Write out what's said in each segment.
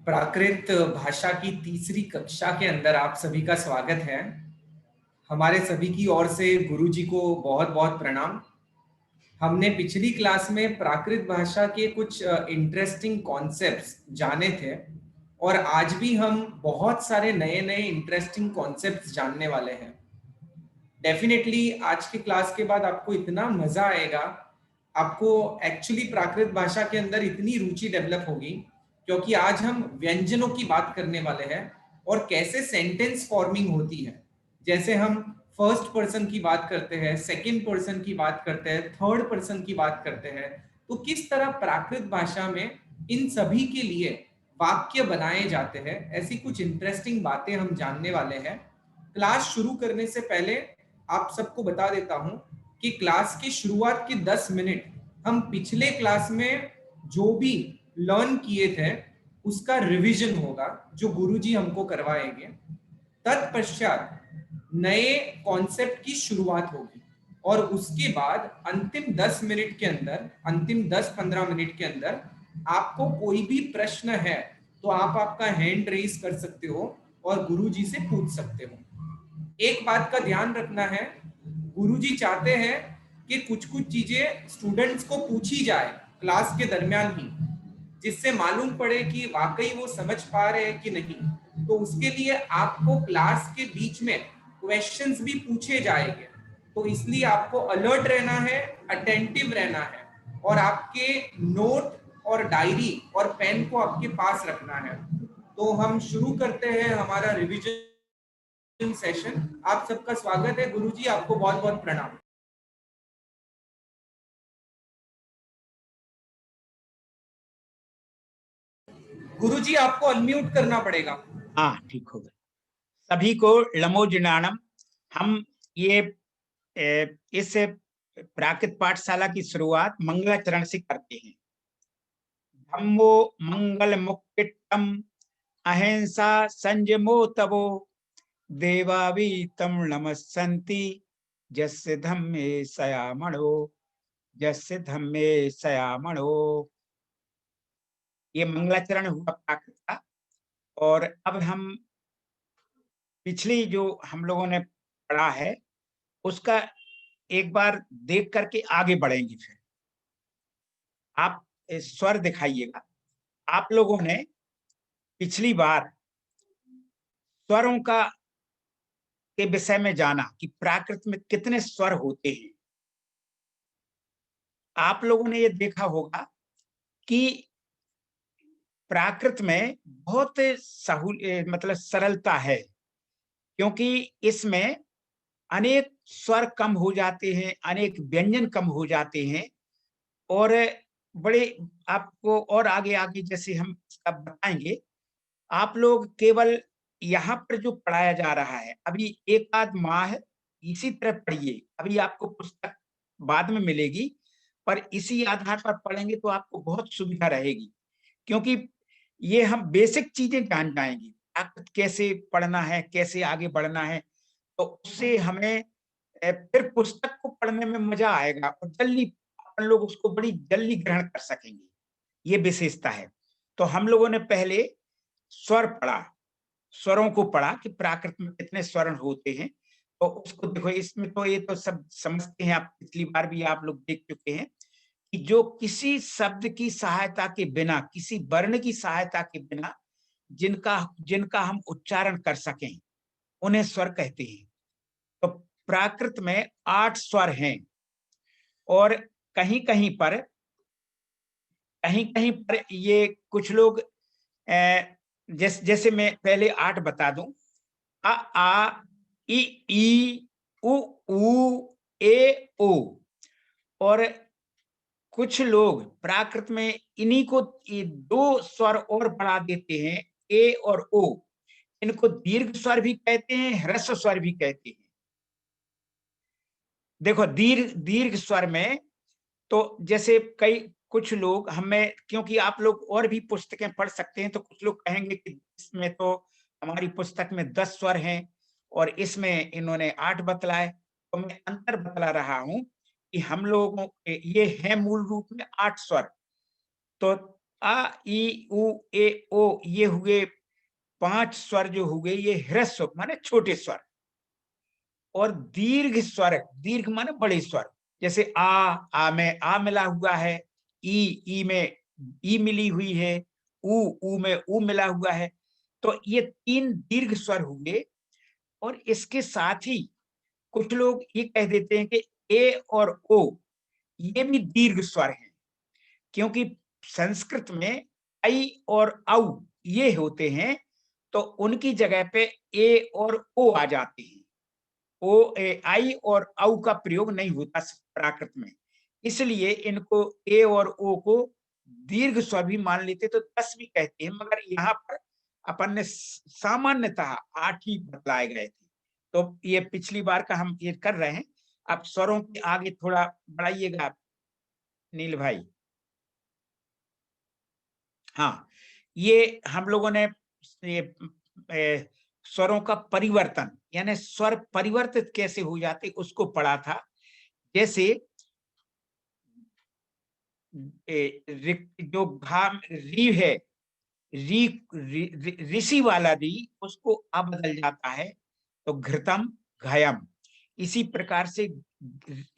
प्राकृत भाषा की तीसरी कक्षा के अंदर आप सभी का स्वागत है। हमारे सभी की ओर से गुरुजी को बहुत बहुत प्रणाम। हमने पिछली क्लास में प्राकृत भाषा के कुछ इंटरेस्टिंग कॉन्सेप्ट्स जाने थे और आज भी हम बहुत सारे नए नए इंटरेस्टिंग कॉन्सेप्ट्स जानने वाले हैं। डेफिनेटली आज की क्लास के बाद आपको इतना मजा आएगा, आपको एक्चुअली प्राकृत भाषा के अंदर इतनी रुचि डेवलप होगी, क्योंकि आज हम व्यंजनों की बात करने वाले हैं और कैसे सेंटेंस फॉर्मिंग होती है। जैसे हम फर्स्ट पर्सन की बात करते हैं, सेकंड पर्सन की बात करते हैं, थर्ड पर्सन की बात करते हैं, तो किस तरह प्राकृत भाषा में इन सभी के लिए वाक्य बनाए जाते हैं, ऐसी कुछ इंटरेस्टिंग बातें हम जानने वाले हैं। क्लास शुरू करने से पहले आप सबको बता देता हूं कि क्लास की शुरुआत के 10 मिनट हम पिछले क्लास में जो भी लर्न किए थे उसका रिवीजन होगा, जो गुरुजी हमको करवाएंगे। तत्पश्चात नए कॉन्सेप्ट की शुरुआत होगी और उसके बाद अंतिम 10 मिनट के अंदर, अंतिम 10-15 मिनट के अंदर आपको कोई भी प्रश्न है तो आप आपका हैंड रेज कर सकते हो और गुरुजी से पूछ सकते हो। एक बात का ध्यान रखना है, गुरुजी चाहते हैं कि कुछ कुछ चीजें स्टूडेंट्स को पूछी जाए क्लास के दरमियान ही, जिससे मालूम पड़े कि वाकई वो समझ पा रहे हैं कि नहीं। तो उसके लिए आपको क्लास के बीच में क्वेश्चंस भी पूछे जाएंगे, तो इसलिए आपको अलर्ट रहना है, अटेंटिव रहना है और आपके नोट और डायरी और पेन को आपके पास रखना है। तो हम शुरू करते हैं हमारा रिवीजन सेशन। आप सबका स्वागत है। गुरुजी आपको बहुत बहुत प्रणाम। गुरुजी आपको अनम्यूट करना पड़ेगा। हाँ, ठीक हो गया। सभी को नमो। हम ये इस प्राकृत पाठशाला की शुरुआत मंगलाचरण से करते हैं। धम्मो मंगल मुक्तिट्टम अहिंसा संयमो तवो देवावी तम नमस्सन्ति जस्य धम्मे सयामणो जस्य धम्मे सयामणो। ये मंगलाचरण हुआ प्राकृत का। और अब हम पिछली जो हम लोगों ने पढ़ा है उसका एक बार देख करके आगे बढ़ेंगे। फिर आप स्वर दिखाइएगा। आप लोगों ने पिछली बार स्वरों का के विषय में जाना कि प्राकृत में कितने स्वर होते हैं। आप लोगों ने ये देखा होगा कि प्राकृत में बहुत मतलब सरलता है, क्योंकि इसमें अनेक स्वर कम हो जाते हैं, अनेक व्यंजन कम हो जाते हैं और बड़े आपको और आगे आगे जैसे हम इसका बताएंगे। आप लोग केवल यहाँ पर जो पढ़ाया जा रहा है अभी एक आध माह है, इसी तरह पढ़िए। अभी आपको पुस्तक बाद में मिलेगी, पर इसी आधार पर पढ़ेंगे तो आपको बहुत सुविधा रहेगी, क्योंकि ये हम बेसिक चीजें जान जाएंगे। कैसे पढ़ना है, कैसे आगे बढ़ना है, तो उससे हमें फिर पुस्तक को पढ़ने में मजा आएगा और जल्दी अपन लोग उसको बड़ी जल्दी ग्रहण कर सकेंगे। ये विशेषता है। तो हम लोगों ने पहले स्वर पढ़ा, स्वरों को पढ़ा कि प्राकृत में कितने स्वर होते हैं। तो उसको देखो, इसमें तो ये तो सब समझते हैं आप, पिछली बार भी आप लोग देख चुके हैं कि जो किसी शब्द की सहायता के बिना, किसी वर्ण की सहायता के बिना जिनका जिनका हम उच्चारण कर सकें उन्हें स्वर कहते हैं। तो प्राकृत में 8 स्वर हैं और कहीं कहीं पर ये कुछ लोग जैसे मैं पहले 8 बता दूं। अ आ इ ई उ ऊ ए ओ। और कुछ लोग प्राकृत में इन्हीं को ये 2 स्वर और बढ़ा देते हैं, ए और ओ। इनको दीर्घ स्वर भी कहते हैं, ह्रस्व स्वर भी कहते हैं। देखो दीर्घ दीर्घ स्वर में तो जैसे कुछ लोग हमें, क्योंकि आप लोग और भी पुस्तकें पढ़ सकते हैं, तो कुछ लोग कहेंगे कि इसमें तो हमारी पुस्तक में 10 स्वर हैं और इसमें इन्होंने 8 बतलाए। तो मैं अंतर बतला रहा हूं कि हम लोगों के ये है मूल रूप में 8 स्वर। तो आ, ई, उ, ए, ओ, ये हुए 5 स्वर जो हुए, ये ह्रस्व माने छोटे स्वर। और दीर्घ स्वर, दीर्घ माने बड़े स्वर, जैसे आ में आ मिला हुआ है, ई में ई मिली हुई है, ऊ में ऊ मिला हुआ है। तो ये 3 दीर्घ स्वर हुए। और इसके साथ ही कुछ लोग ये कह देते हैं कि ए और ओ ये भी दीर्घ स्वर हैं, क्योंकि संस्कृत में आई और औ ये होते हैं, तो उनकी जगह पे ए और ओ आ जाते हैं। आई और औ का प्रयोग नहीं होता प्राकृत में, इसलिए इनको ए और ओ को दीर्घ स्वर भी मान लेते, तो 10 भी कहते हैं, मगर यहाँ पर अपन ने सामान्यतः 8 ही बतलाए गए थे। तो ये पिछली बार का हम ये कर रहे हैं। अब स्वरों के आगे थोड़ा बढ़ाइएगा नील भाई। हाँ, ये हम लोगों ने ये स्वरों का परिवर्तन, यानी स्वर परिवर्तित कैसे हो जाते उसको पढ़ा था। जैसे जो घाम री है, ऋषि वाला री, उसको अ बदल जाता है तो घृतम घयम। इसी प्रकार से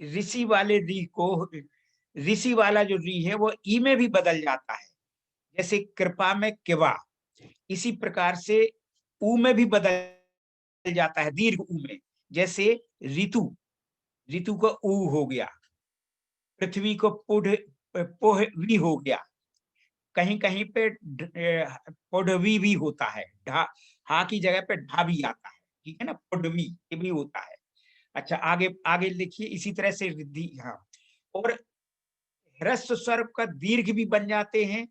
ऋषि वाले री को, ऋषि वाला जो री है वो ई में भी बदल जाता है, जैसे कृपा में किवा। इसी प्रकार से ऊ में भी बदल जाता है, दीर्घ ऊ में, जैसे ऋतु, ऋतु का ऊ हो गया। पृथ्वी को पोहवी हो गया। कहीं कहीं पे पोढ़वी भी होता है, हा की जगह पे ढा भी आता है, ठीक है ना, पोढ़वी ये भी होता है। अच्छा, आगे आगे लिखिए इसी तरह से रिद्धि। हाँ, और ह्रस्व स्वर का दीर्घ भी बन जाते हैं,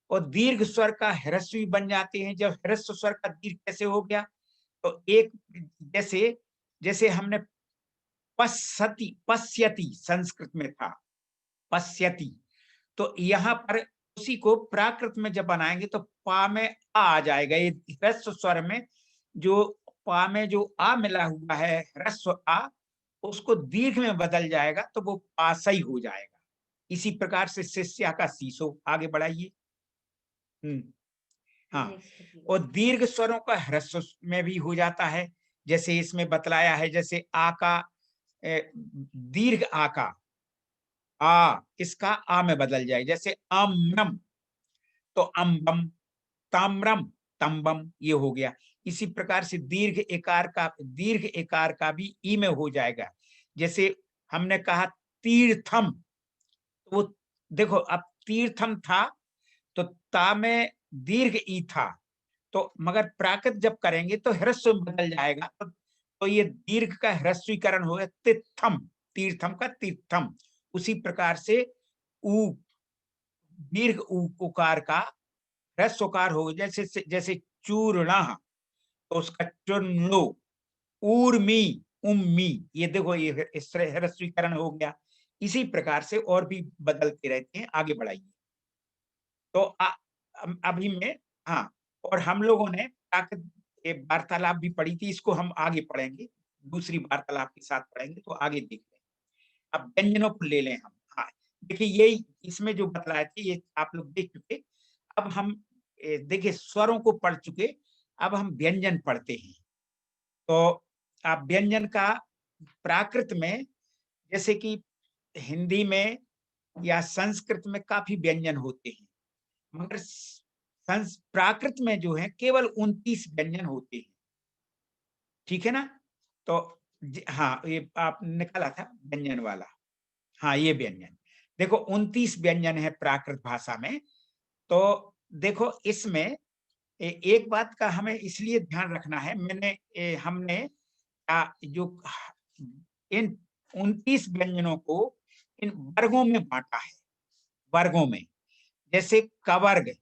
और दीर्घ स्वर का ह्रस्व भी बन जाते हैं। जब ह्रस्व स्वर का दीर्घ कैसे हो गया, तो एक, जैसे जैसे हमने पश्यति, पश्यति संस्कृत में था पश्यति, तो यहाँ पर उसी को प्राकृत में जब बनाएंगे तो पा में आ जाएगा। ये ह्रस्व स्वर में जो पा में जो आ मिला हुआ है, ह्रस्व आ, उसको दीर्घ में बदल जाएगा तो वो पासई हो जाएगा। इसी प्रकार से शिष्या का शीशो, आगे बढ़ाइए। हाँ, और दीर्घ स्वरों का ह्रस्व में भी हो जाता है, जैसे इसमें बतलाया है, जैसे आ का दीर्घ आ का आ, इसका आ में बदल जाए, जैसे आम्रम तो अम्बम, ताम्रम तम्बम, ये हो गया। इसी प्रकार से दीर्घ एकार का भी ई में हो जाएगा। जैसे हमने कहा तीर्थम, तो वो देखो, अब तीर्थम था तो ता में दीर्घ ई था, तो मगर प्राकृत जब करेंगे तो ह्रस्व में बदल जाएगा, तो ये दीर्घ का ह्रस्वीकरण हो गया तीर्थम, तीर्थम का तीर्थम। उसी प्रकार से ऊ, दीर्घ उकार का ह्रस्वकार हो, जैसे जैसे चूर्ण, तो उसका चुर्णो, ऊर्मी, उम्मी, ये देखो ये इस तरह ह्रस्वीकरण हो गया। इसी प्रकार से और भी बदलते रहते हैं। आगे बढ़ाइए। तो अभी में, हाँ, और हम लोगों ने एक वार्तालाप भी पढ़ी थी, इसको हम आगे पढ़ेंगे, दूसरी वार्तालाप के साथ पढ़ेंगे, तो आगे देख लें। अब व्यंजनों को ले लें हम। हाँ, देखिए यही इसमें जो बतलाए थे ये आप लोग देख चुके। अब हम देखिए स्वरों को पढ़ चुके, अब हम व्यंजन पढ़ते हैं। तो आप व्यंजन का प्राकृत में, जैसे कि हिंदी में या संस्कृत में काफी व्यंजन होते हैं, मगर प्राकृत में जो है केवल 29 व्यंजन होते हैं, ठीक है ना। तो हाँ, ये आप निकाला था व्यंजन वाला। हाँ, ये व्यंजन देखो 29 व्यंजन है प्राकृत भाषा में। तो देखो इसमें एक बात का हमें इसलिए ध्यान रखना है, हमने जो इन 29 व्यंजनों को इन वर्गों में बांटा है, वर्गों में। जैसे कवर्ग,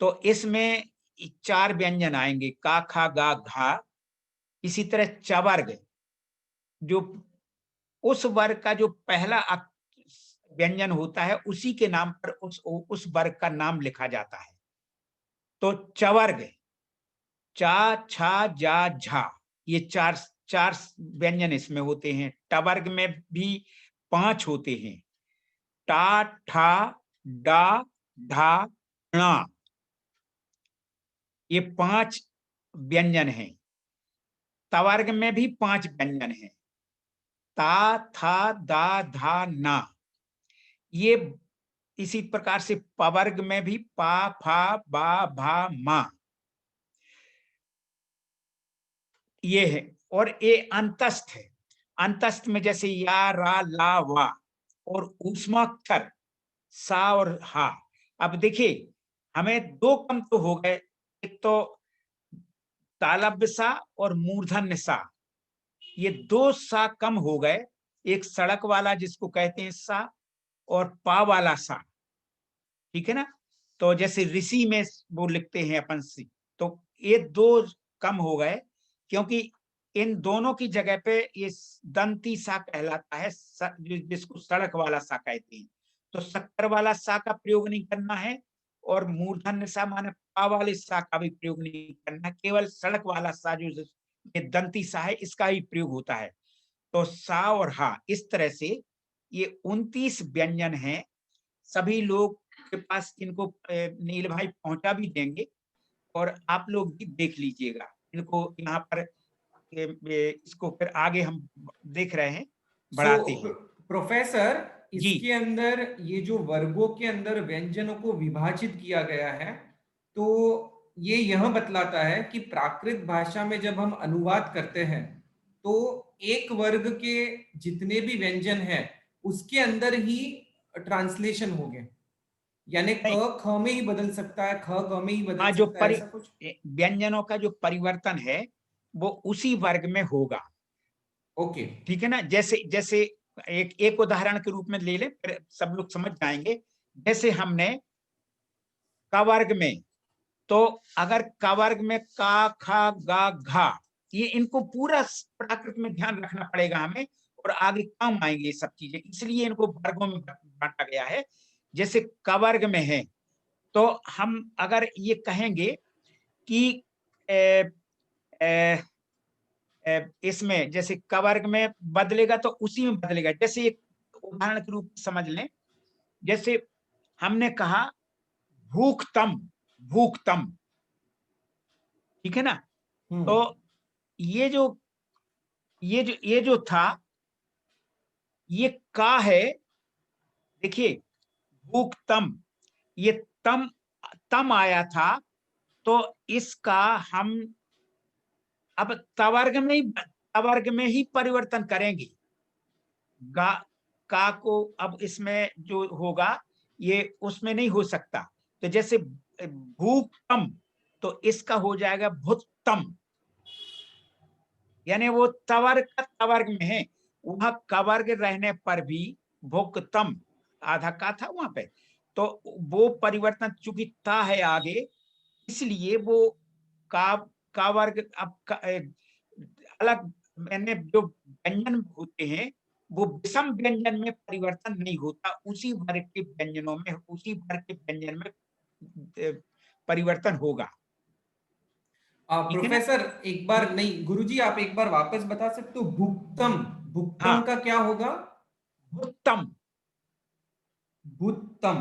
तो इसमें 4 व्यंजन आएंगे, का खा गा घा। इसी तरह चवर्ग, जो उस वर्ग का जो पहला व्यंजन होता है उसी के नाम पर उस वर्ग का नाम लिखा जाता है। तो चवर्ग, चा छा जा झा, ये चार चार व्यंजन इसमें होते हैं। टवर्ग में भी 5 होते हैं, टा ठा डा ढा, णा, ये 5 व्यंजन हैं। तवर्ग में भी 5 व्यंजन हैं। ता, था, दा, धा, ना। ये इसी प्रकार से पवर्ग में भी पा, फा, बा, भा, मा, ये है। और ये अंतस्थ है। अंतस्थ में जैसे या, रा, ला, वा, और ऊष्माक्षर सा और हा। अब देखिए, हमें 2 कम तो हो गए, एक तो तालव्य सा और मूर्धन्य सा, ये 2 सा कम हो गए। एक सड़क वाला जिसको कहते हैं सा, और पा वाला सा, ठीक है ना। तो जैसे ऋषि में वो लिखते हैं अपन सी, तो ये 2 कम हो गए, क्योंकि इन दोनों की जगह पे ये दंती सा कहलाता है, जिसको सड़क वाला सा कहते हैं। तो शक्कर वाला सा का प्रयोग नहीं करना है, और मूर्धन्य सा माने पा वाले सा का भी प्रयोग नहीं करना, केवल सड़क वाला सा जो ये दंती सा है, इसका ही प्रयोग होता है। तो सा और हा, इस तरह से ये 29 व्यंजन हैं। सभी लोग के पास इनको नील भाई पहुंचा भी देंगे, और आप लोग भी देख लीजिएगा इनको यहाँ पर। इसको फिर आगे हम देख रहे हैं, सो बढ़ाते हैं। प्रोफेसर, जी इसके अंदर ये जो वर्गों के अंदर व्यंजनों को विभाजित किया गया है, तो ये यह बतलाता है कि प्राकृत भाषा में जब हम अनुवाद करते हैं तो एक वर्ग के जितने भी व्यंजन हैं उसके अंदर ही ट्रांसलेशन हो गए, यानी नहीं, क ख में ही बदल सकता है, ख ग में ही बदल हाँ, जो सकता है, ऐसा कुछ। व्यंजनों का जो परिवर्तन है वो उसी वर्ग में होगा, ओके। ठीक है ना। जैसे जैसे एक एक उदाहरण के रूप में ले ले, फिर सब लोग समझ जाएंगे। जैसे हमने क वर्ग में, तो अगर क वर्ग में का, खा, गा, घा, ये इनको पूरा प्राकृत में ध्यान रखना पड़ेगा हमें, और आगे काम आएंगे ये सब चीजें, इसलिए इनको वर्गों में बांटा गया है। जैसे क वर्ग में है, तो हम अगर ये कहेंगे कि ए, ए, इसमें जैसे क वर्ग में बदलेगा तो उसी में बदलेगा। जैसे एक उदाहरण के रूप में समझ लें, जैसे हमने कहा भूखतम, भूखतम, ठीक है ना। तो हम्म। ये जो था, ये का है। देखिए, भूखतम, ये तम, तम आया था, तो इसका हम अब तवर्ग में ही परिवर्तन करेंगे। गा, का को अब इसमें जो होगा ये उसमें नहीं हो सकता। तो जैसे भूखतम, तो इसका हो जाएगा भुत्तम, यानी वो तवर्ग का तवर्ग में है। वहां कवर्ग रहने पर भी भुक्तम, आधा का था वहां पे, तो वो परिवर्तन चूंकि ता है आगे, इसलिए वो का का वर्ग अब अलग, मैंने जो व्यंजन होते हैं वो विषम व्यंजन में परिवर्तन नहीं होता, उसी वर्ग के व्यंजनों में, उसी वर्ग के व्यंजन में परिवर्तन होगा, ठीक है ना। प्रोफेसर, एक बार नहीं, गुरुजी आप एक बार वापस बता सकते हो, भुक्तम, भुक्तम हाँ, का क्या होगा? उत्तम। भुत्तम।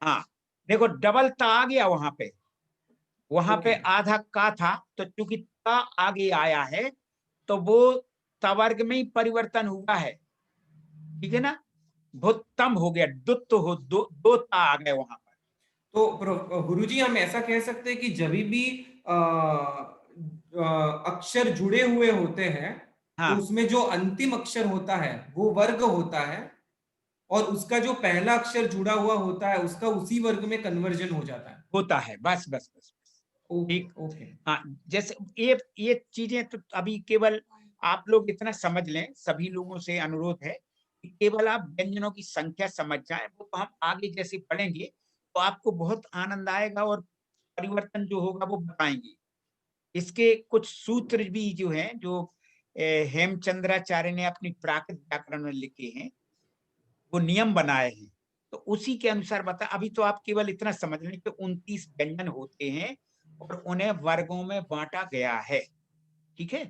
हाँ, देखो डबल ता आ गया वहां ओके। पे आधा का था, तो चूंकि ता आगे आया है, तो वो तवर्ग में ही परिवर्तन हुआ है, ठीक है ना। भुत्तम हो गया, दुत्त हो, दो ता आ गए वहां पर। तो गुरुजी हम ऐसा कह सकते हैं कि जब भी अक्षर जुड़े हुए होते हैं तो हाँ, उसमें जो अंतिम अक्षर होता है वो वर्ग होता है, और उसका जो पहला अक्षर जुड़ा हुआ होता है उसका उसी वर्ग में कन्वर्जन हो जाता है। होता है, बस बस बस बस, ओके ठीक। ओके। हाँ, जैसे ये चीजें तो अभी केवल आप लोग इतना समझ लें, सभी लोगों से अनुरोध है कि केवल आप व्यंजनों की संख्या समझ जाएं, वो तो हम आगे जैसे पढ़ेंगे तो आपको बहुत आनंद आएगा, और परिवर्तन जो होगा वो बताएंगे। इसके कुछ सूत्र भी जो हैं, जो हेमचंद्राचार्य ने अपनी प्राकृत व्याकरण में लिखे हैं, वो नियम बनाए हैं, तो उसी के अनुसार बता। अभी तो आप केवल इतना समझ लें कि 29 व्यंजन होते हैं और उन्हें वर्गों में बांटा गया है, ठीक है।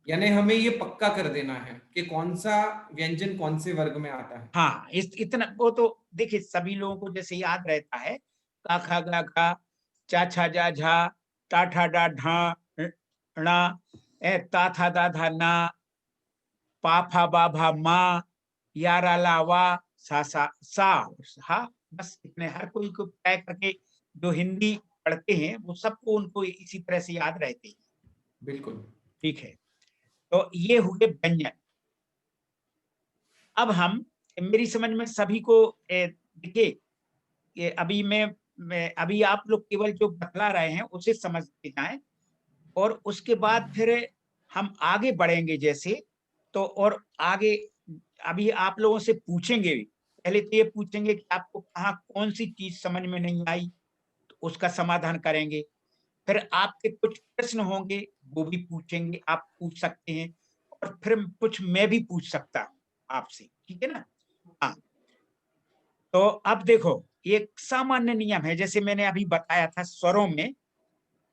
यानी हमें ये पक्का कर देना है कि कौन सा व्यंजन कौन से वर्ग में आता है। हाँ, इस इतना वो तो देखिए सभी लोगों को जैसे याद रहता है, का खा गा घा, चा छा जा झा, टा ठा डा ढा, णा, ता था दा धा ना, पा फा बा भा मा, या रा ला वा, सा हा, बस इतने हर कोई को तय करके जो हिंदी पढ़ते हैं वो सबको उनको इसी तरह से याद रहते हैं। बिल्कुल। ठीक है, तो ये हुए व्यंजन। अब हम मेरी समझ में सभी को देखिए ये अभी मैं अभी आप लोग केवल जो बतला रहे हैं उसे समझते जाएं और उसके बाद फिर हम आगे बढ़ेंगे जैसे तो और आगे अभी आप लोगों से पूछेंगे भी। पहले तो ये पूछेंगे कि आपको कहाँ कौन सी चीज समझ में नहीं आई तो उसका समाधान करेंगे। फिर आपके कुछ प्रश्न होंगे वो भी पूछेंगे, आप पूछ सकते हैं और फिर कुछ मैं भी पूछ सकता हूँ आपसे, ठीक है ना? हाँ, तो अब देखो एक सामान्य नियम है जैसे मैंने अभी बताया था स्वरों में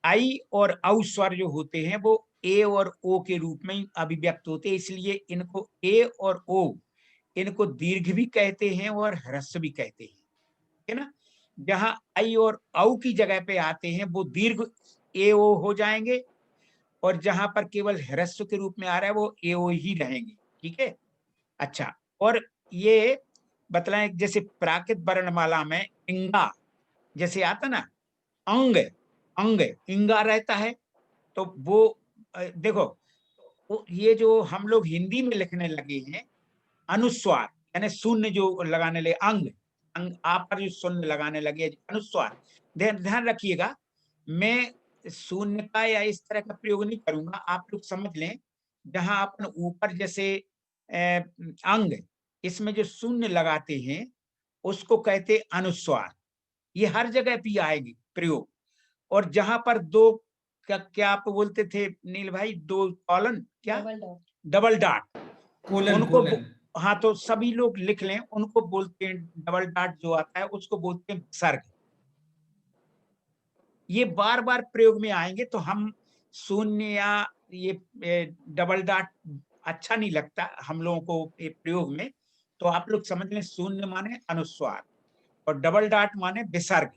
आई और औ स्वर जो होते हैं वो ए और ओ के रूप में अभिव्यक्त होते हैं, इसलिए इनको ए और ओ इनको दीर्घ भी कहते हैं और ह्रस्व भी कहते हैं, है ना? जहां आई और औ की जगह पे आते हैं वो दीर्घ ए ओ हो जाएंगे और जहां पर केवल ह्रस्व के रूप में आ रहा है वो ए ओ ही रहेंगे, ठीक है? अच्छा, और ये बतलाएं जैसे प्राकृत वर्णमाला में इंगा जैसे आता ना, अंग अंग इंगा रहता है तो वो देखो वो ये जो हम लोग हिंदी में लिखने लगे हैं अनुस्वार यानी शून्य जो लगाने लगे अंग अंग आप पर जो शून्य लगाने लगे अनुस्वार, ध्यान ध्यान रखिएगा। मैं शून्य का या इस तरह का प्रयोग नहीं करूंगा, आप लोग समझ लें। जहां अपन ऊपर जैसे अंग इसमें जो शून्य लगाते हैं उसको कहते अनुस्वार, ये हर जगह भी आएगी प्रयोग। और जहां पर दो क्या क्या आप बोलते थे नील भाई, दो कॉलन क्या डबल डॉट कोलन उनको कोलन। हाँ तो सभी लोग लिख लें उनको बोलते हैं डबल डॉट जो आता है उसको बोलते हैं विसर्ग। ये बार बार प्रयोग में आएंगे तो हम शून्य या ये डबल डॉट अच्छा नहीं लगता हम लोगों को ये प्रयोग में, तो आप लोग समझ लें शून्य माने अनुस्वार और डबल डॉट माने विसर्ग,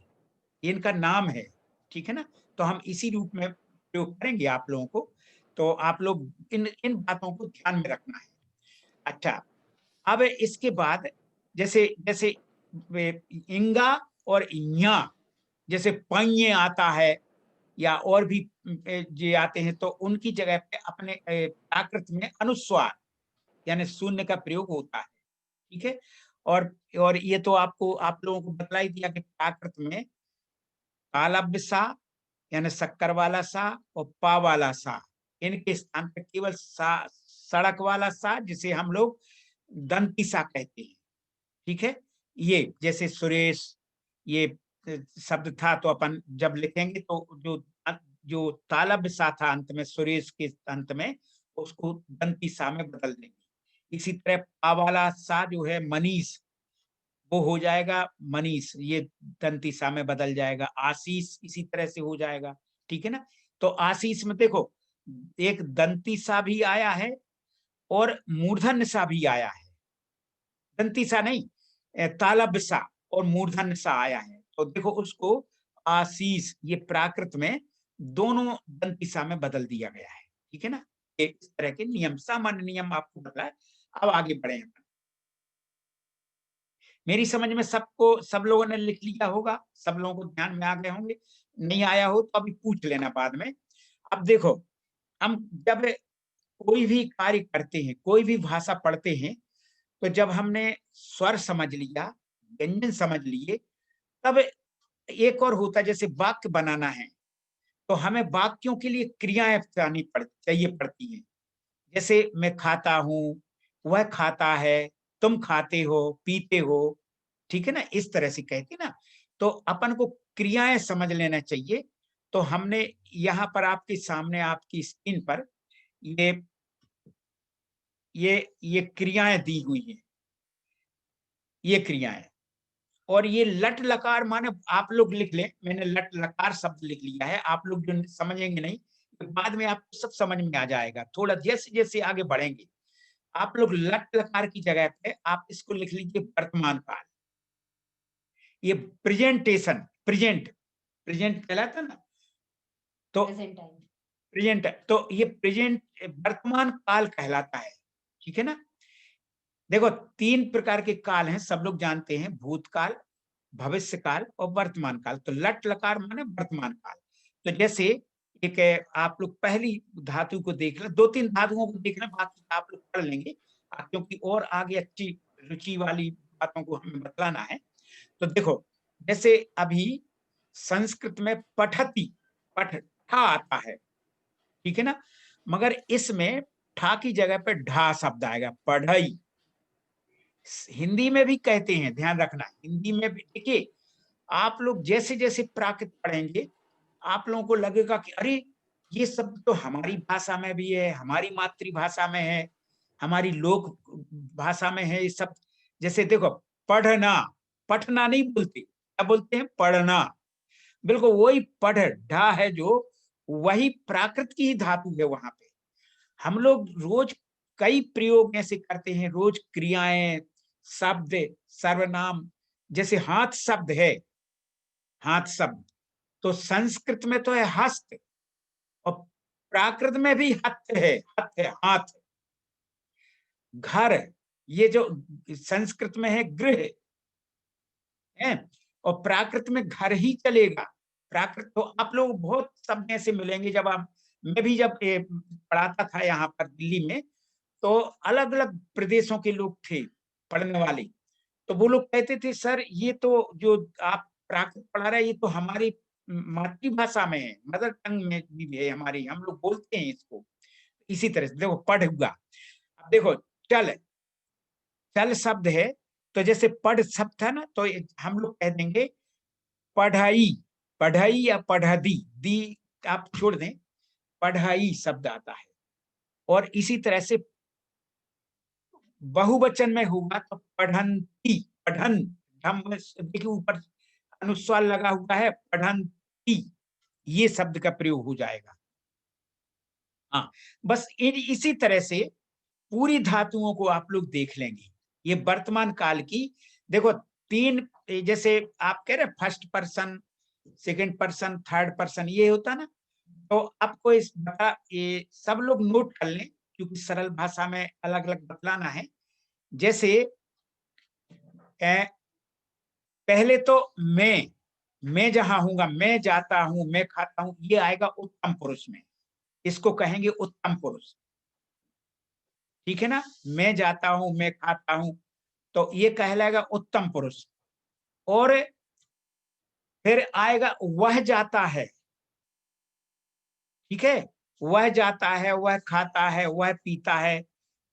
इनका नाम है, ठीक है ना? तो हम इसी रूप में प्रयोग करेंगे आप लोगों को, तो आप लोग इन इन बातों को ध्यान में रखना है। अच्छा, अब इसके बाद जैसे जैसे इंगा और इया जैसे पये आता है या और भी जे आते हैं तो उनकी जगह पे अपने प्राकृत में अनुस्वार यानी शून्य का प्रयोग होता है, ठीक है? और और ये तो आपको आप लोगों को बतला ही दिया कि प्राकृत में तालव्य सा यानी शक्कर वाला सा और पा वाला सा, इनके स्थान पे केवल सा सड़क वाला सा जिसे हम लोग दंती सा कहते हैं, ठीक है? ये जैसे सुरेश ये शब्द था तो अपन जब लिखेंगे तो जो तालव्य सा था अंत में सुरेश के अंत में उसको दंती सा में बदल देंगे। इसी तरह पा वाला सा जो है मनीष वो हो जाएगा मनीष, ये दंती सा में बदल जाएगा। आशीष इसी तरह से हो जाएगा, ठीक है ना? तो आशीष में देखो एक दंती सा भी आया है और मूर्धन्य सा भी आया है, दंती सा नहीं तालव्य सा और मूर्धन्य सा आया है, तो देखो उसको आशीष ये प्राकृत में दोनों दंती सा में बदल दिया गया है, ठीक है ना? इस तरह के नियम सामान्य नियम आपको बताए। अब आगे बढ़े अपन। मेरी समझ में सबको सब लोगों ने लिख लिया होगा, सब लोगों को ध्यान में आ गए होंगे। नहीं आया हो तो अभी पूछ लेना बाद में। अब देखो हम जब कोई भी कार्य करते हैं कोई भी भाषा पढ़ते हैं तो जब हमने स्वर समझ लिया व्यंजन समझ लिए तब एक और होता है जैसे वाक्य बनाना है तो हमें वाक्यों के लिए क्रियाएं चाहिए पड़ती हैं। जैसे मैं खाता हूँ, वह खाता है, तुम खाते हो, पीते हो, ठीक है ना? इस तरह से कहते ना, तो अपन को क्रियाएं समझ लेना चाहिए। तो हमने यहाँ पर आपके सामने आपकी स्क्रीन पर ये ये क्रियाएं दी हुई हैं, ये क्रियाएं। और ये लट लकार माने आप लोग लिख लें, मैंने लट लकार शब्द लिख लिया है, आप लोग जो समझेंगे नहीं बाद में आपको सब समझ में आ जाएगा। थोड़ा जैसे जैसे आगे बढ़ेंगे, आप लोग लट लकार की जगह पे आप इसको लिख लीजिए वर्तमान काल। ये प्रेजेंटेशन, प्रेजेंट, प्रेजेंट कहलाता ना, तो प्रेजेंट टाइम। प्रेजेंट, तो ये प्रेजेंट वर्तमान काल कहलाता है, ठीक है ना। देखो 3 प्रकार के काल हैं, सब लोग जानते हैं, भूतकाल, भविष्य काल और वर्तमान काल। तो लट लकार माने वर्तमान काल। तो जैसे एक आप लोग पहली धातु को देख लें, 2-3 धातुओं को देख लें, बाकी आप लोग पढ़ लेंगे, क्योंकि और आगे अच्छी रुचि वाली बातों को हमें बतलाना है। तो देखो, जैसे अभी संस्कृत में पठती, पठ ठा आता है, ठीक है ना, मगर इसमें ठा की जगह पे ढा शब्द आएगा, पढ़ई। हिंदी में भी कहते हैं, ध्यान रखना, हिंदी में भी। देखिए, आप लोग जैसे जैसे प्राकृत पढ़ेंगे, आप लोगों को लगेगा कि अरे ये शब्द तो हमारी भाषा में भी है, हमारी मातृभाषा में है, हमारी लोक भाषा में है ये सब। जैसे देखो, पढ़ना, पठना नहीं बोलते, क्या बोलते हैं? पढ़ना। बिल्कुल वही पढ़ ढा है, जो वही प्राकृत की ही धातु है वहां पे। हम लोग रोज कई प्रयोग ऐसे करते हैं, रोज क्रियाएं, शब्द, सर्वनाम, जैसे हाथ शब्द है, हाथ शब्द तो संस्कृत में तो है हस्त, और प्राकृत में भी हस्त है, हस्त है, हाथ। घर, ये जो संस्कृत में है गृह है, और प्राकृत में घर ही चलेगा। प्राकृत तो आप लोग बहुत शब्द ऐसे मिलेंगे, जब आप, मैं भी जब पढ़ाता था यहाँ पर दिल्ली में, तो अलग अलग प्रदेशों के लोग थे पढ़ने वाले, तो वो लोग कहते थे सर ये तो जो आप प्राकृत पढ़ा रहे हैं ये तो हमारी मातृभाषा में है, मदर टंग में भी है हमारी, हम लोग बोलते हैं इसको। इसी तरह से देखो पढ़ हुआ। अब देखो चल, चल शब्द है, तो जैसे पढ़ शब्द था ना, तो हम लोग कह देंगे पढ़ाई, पढ़ाई या पढ़दी, दी आप छोड़ दें, पढ़ाई शब्द आता है। और इसी तरह से बहुवचन में होगा तो पढ़ंती, पढ़न, हम देखिए ऊपर अनुस्वार लगा हुआ है, पढ़ंती, ये शब्द का प्रयोग हो जाएगा। हाँ, बस इसी तरह से पूरी धातुओं को आप लोग देख लेंगे। ये वर्तमान काल की देखो 3, जैसे आप कह रहे first person, second person, third person, ये होता ना, तो आपको इस बता, ये सब लोग नोट कर लें, क्योंकि सरल भाषा में अलग अलग बतलाना है। जैसे पहले तो मैं जहां हूंगा, मैं जाता हूं, मैं खाता हूं, ये आएगा उत्तम पुरुष में, इसको कहेंगे उत्तम पुरुष, ठीक है ना। मैं जाता हूं, मैं खाता हूं, तो ये कहलाएगा उत्तम पुरुष। और फिर आएगा वह जाता है, ठीक है, वह जाता है, वह खाता है, वह पीता है,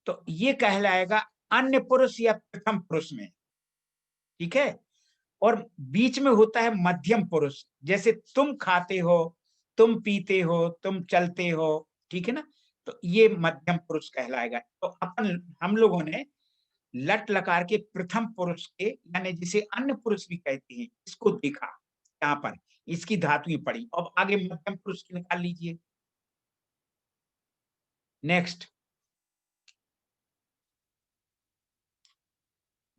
तो ये कहलाएगा अन्य पुरुष या प्रथम पुरुष में, ठीक है। और बीच में होता है मध्यम पुरुष, जैसे तुम खाते हो, तुम पीते हो, तुम चलते हो, ठीक है ना, तो ये मध्यम पुरुष कहलाएगा। तो अपन हम लोगों ने लट लकार के प्रथम पुरुष के, यानी जिसे अन्य पुरुष भी कहते हैं, इसको देखा यहाँ पर, इसकी धातुएं पड़ी। अब आगे मध्यम पुरुष की निकाल लीजिए। नेक्स्ट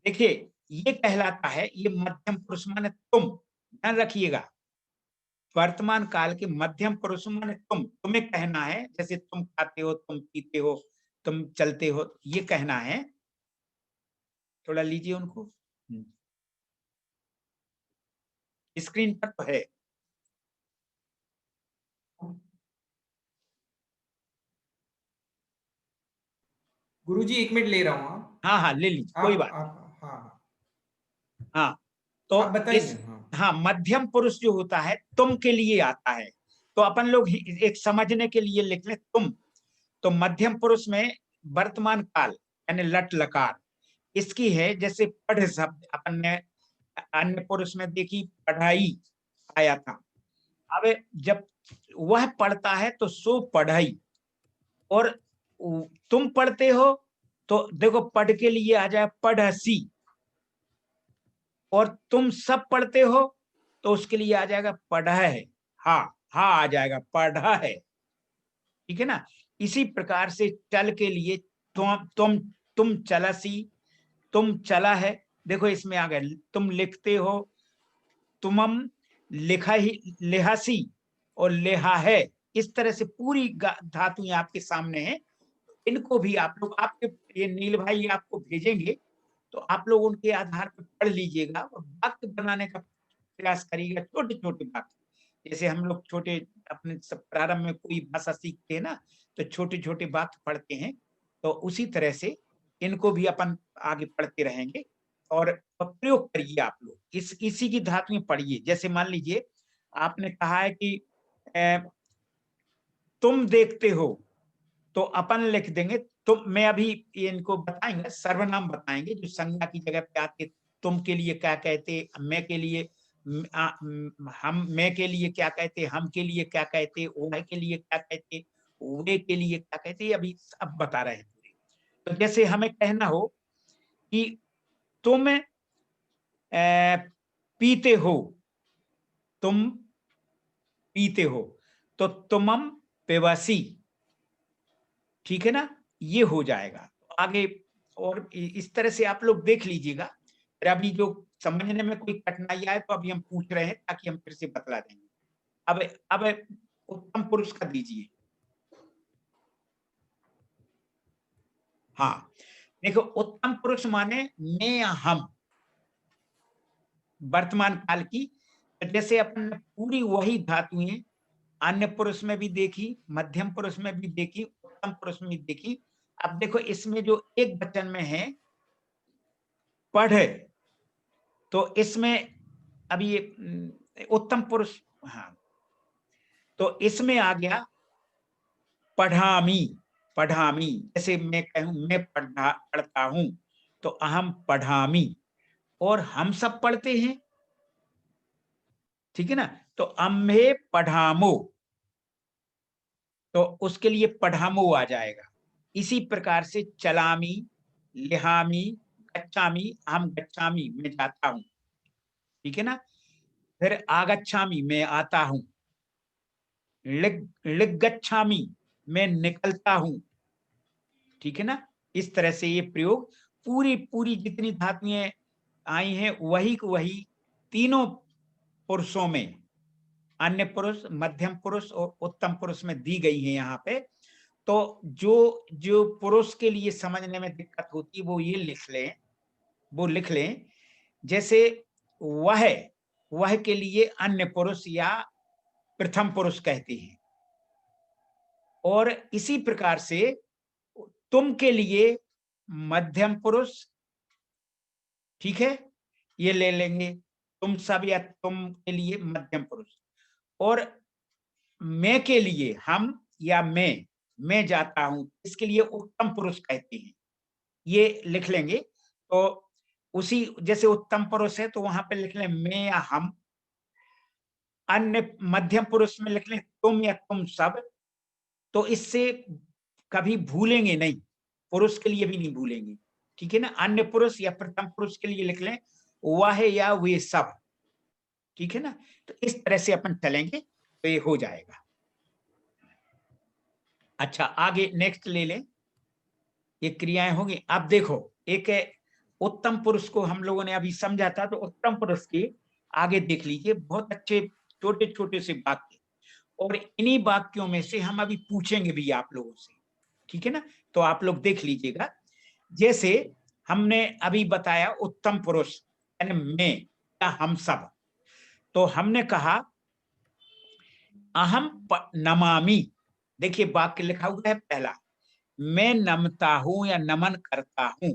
देखिए, ये कहलाता है, ये मध्यम पुरुष माने तुम, ध्यान रखिएगा, वर्तमान काल के मध्यम पुरुष माने तुम, तुम्हें कहना है, जैसे तुम खाते हो, तुम पीते हो, तुम चलते हो, ये कहना है। थोड़ा लीजिए उनको, स्क्रीन पर तो है। गुरुजी 1 मिनट ले रहा हूँ। हाँ हाँ, ले लीजिए, कोई बात नहीं। हाँ हाँ, हाँ, तो आप बताइए। इस, हाँ, हाँ, मध्यम पुरुष जो होता है तुम के लिए आता है, तो अपन लोग एक समझने के लिए लिख ले तुम। तो मध्यम पुरुष में वर्तमान काल यानी लट लकार, इसकी है, जैसे पढ़ शब्द अपन ने अन्य पुरुष में देखी, पढ़ाई आया था। अब जब वह पढ़ता है तो सो पढ़ाई, और तुम पढ़ते हो तो देखो पढ़ के लिए आ जाए पढ़सी, और तुम सब पढ़ते हो तो उसके लिए आ जाएगा पढ़ा है, हा, हा आ जाएगा, पढ़ा है। ठीक है ना। इसी प्रकार से चल के लिए तुम चलसी, तुम चला है, देखो इसमें आ गया, तुम लिखते हो, तुमम लिखा ही, लिहासी और लिहा है। इस तरह से पूरी धातुएं आपके सामने है। इनको भी आप लोग, आपके ये नील भाई आपको भेजेंगे, तो आप लोग उनके आधार पर पढ़ लीजिएगा और वाक्य बनाने का प्रयास करिएगा, छोटे छोटे वाक्य। जैसे हम लोग छोटे अपने सब प्रारंभ में कोई भाषा सीखते हैं ना, तो छोटे छोटे वाक्य पढ़ते हैं, तो उसी तरह से इनको भी अपन आगे पढ़ते रहेंगे। और प्रयोग करिए आप लोग, इसी की धातु में पढ़िए। जैसे मान लीजिए आपने कहा है कि तुम देखते हो, तो अपन लिख देंगे तुम, मैं अभी ये इनको बताएंगे, सर्वनाम बताएंगे जो संज्ञा की जगह पे आते। तुम के लिए क्या कहते, मैं के लिए हम, मैं के लिए क्या कहते, हम के लिए क्या कहते, वह के लिए क्या कहते, वे के लिए क्या कहते, अभी अब बता रहे हैं पूरे। तो जैसे हमें कहना हो कि तुम पीते हो, तुम पीते हो, तो तुमम पेवासी, ठीक है ना, ये हो जाएगा। आगे और इस तरह से आप लोग देख लीजिएगा। फिर अभी जो समझने में कोई कठिनाई आए तो अभी हम पूछ रहे हैं, ताकि हम फिर से बतला देंगे। अब उत्तम पुरुष का दीजिए। हाँ, देखो उत्तम पुरुष माने मैं या हम, वर्तमान काल की। जैसे अपन ने पूरी वही धातुएं अन्य पुरुष में भी देखी, मध्यम पुरुष में भी देखी, उत्तम पुरुष में भी देखी। अब देखो इसमें जो एक वचन में है पढ़े, तो इसमें अभी ये उत्तम पुरुष, हाँ, तो इसमें आ गया पढ़ामी, पढ़ामी। जैसे मैं कहूं मैं पढ़ता हूं, तो अहम पढ़ामी, और हम सब पढ़ते हैं, ठीक है ना, तो अम्हे पढ़ामो, तो उसके लिए पढ़ामो आ जाएगा। इसी प्रकार से चलामी, लिहामी, गच्छामी, हम गच्छामी, मैं जाता हूं, ठीक है ना। फिर आगच्छामी, मैं आता हूं, लिगच्छामी, मैं निकलता हूं, ठीक है ना। इस तरह से ये प्रयोग पूरी पूरी जितनी धातुएं आई हैं वही को वही तीनों पुरुषों में, अन्य पुरुष, मध्यम पुरुष और उत्तम पुरुष में दी गई है यहाँ पे। तो जो जो पुरुष के लिए समझने में दिक्कत होती है वो ये लिख लें, वो लिख लें। जैसे वह के लिए अन्य पुरुष या प्रथम पुरुष कहते हैं, और इसी प्रकार से तुम के लिए मध्यम पुरुष, ठीक है, ये ले लेंगे तुम सब, या तुम के लिए मध्यम पुरुष। और मैं के लिए हम या मैं जाता हूं, इसके लिए उत्तम पुरुष कहते हैं, ये लिख लेंगे। तो उसी जैसे उत्तम पुरुष है तो वहां पे लिख लें मैं या हम, अन्य मध्यम पुरुष में लिख लें तुम या तुम सब। तो इससे कभी भूलेंगे नहीं, पुरुष के लिए भी नहीं भूलेंगे, ठीक है ना। अन्य पुरुष या प्रथम पुरुष के लिए लिख लें वह या वे सब, ठीक है ना। तो इस तरह से अपन चलेंगे तो ये हो जाएगा। अच्छा, आगे नेक्स्ट ले लें, ये क्रियाएं होंगी। अब देखो एक उत्तम पुरुष को हम लोगों ने अभी समझा था, तो उत्तम पुरुष के आगे देख लीजिए, बहुत अच्छे छोटे छोटे से वाक्य, और इन्हीं वाक्यों में से हम अभी पूछेंगे भी आप लोगों से, ठीक है ना। तो आप लोग देख लीजिएगा। जैसे हमने अभी बताया उत्तम पुरुष यानी मैं या हम सब, तो हमने कहा अहम नमामि। देखिए वाक्य लिखा हुआ है पहला, मैं नमता हूं या नमन करता हूं।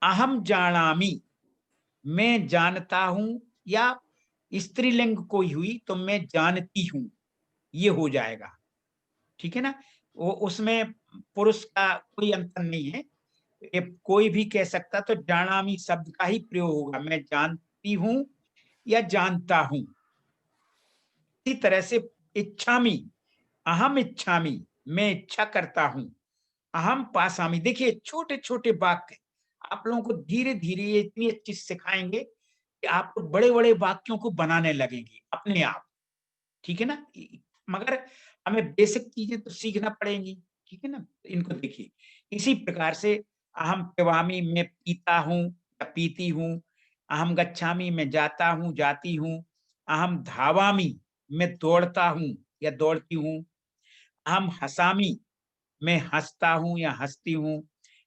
अहम जानामि, मैं जानता हूं, या स्त्रीलिंग कोई हुई तो मैं जानती हूं, ये हो जाएगा, ठीक है ना। वो उसमें पुरुष का कोई अंतर नहीं है, ये कोई भी कह सकता, तो जानामी शब्द का ही प्रयोग होगा, मैं जानती हूं या जानता हूं। इसी तरह से इच्छामी, अहम इच्छामी, मैं इच्छा करता हूं। अहम पासामी, देखिए छोटे छोटे वाक्य आप लोगों को धीरे धीरे ये इतनी अच्छी सिखाएंगे कि आप बड़े बड़े वाक्यों को बनाने लगेंगे अपने आप, ठीक है ना। मगर हमें बेसिक चीजें तो सीखना पड़ेंगी, ठीक है ना। इनको देखिए, इसी प्रकार से अहम पिबामी, मैं पीता हूँ या पीती हूँ। अहम गच्छामि, मैं जाता हूँ, जाती हूँ। अहम धावामि, मैं दौड़ता हूँ या दौड़ती हूँ। अहम हसामि, मैं हंसता हूँ या हंसती हूँ।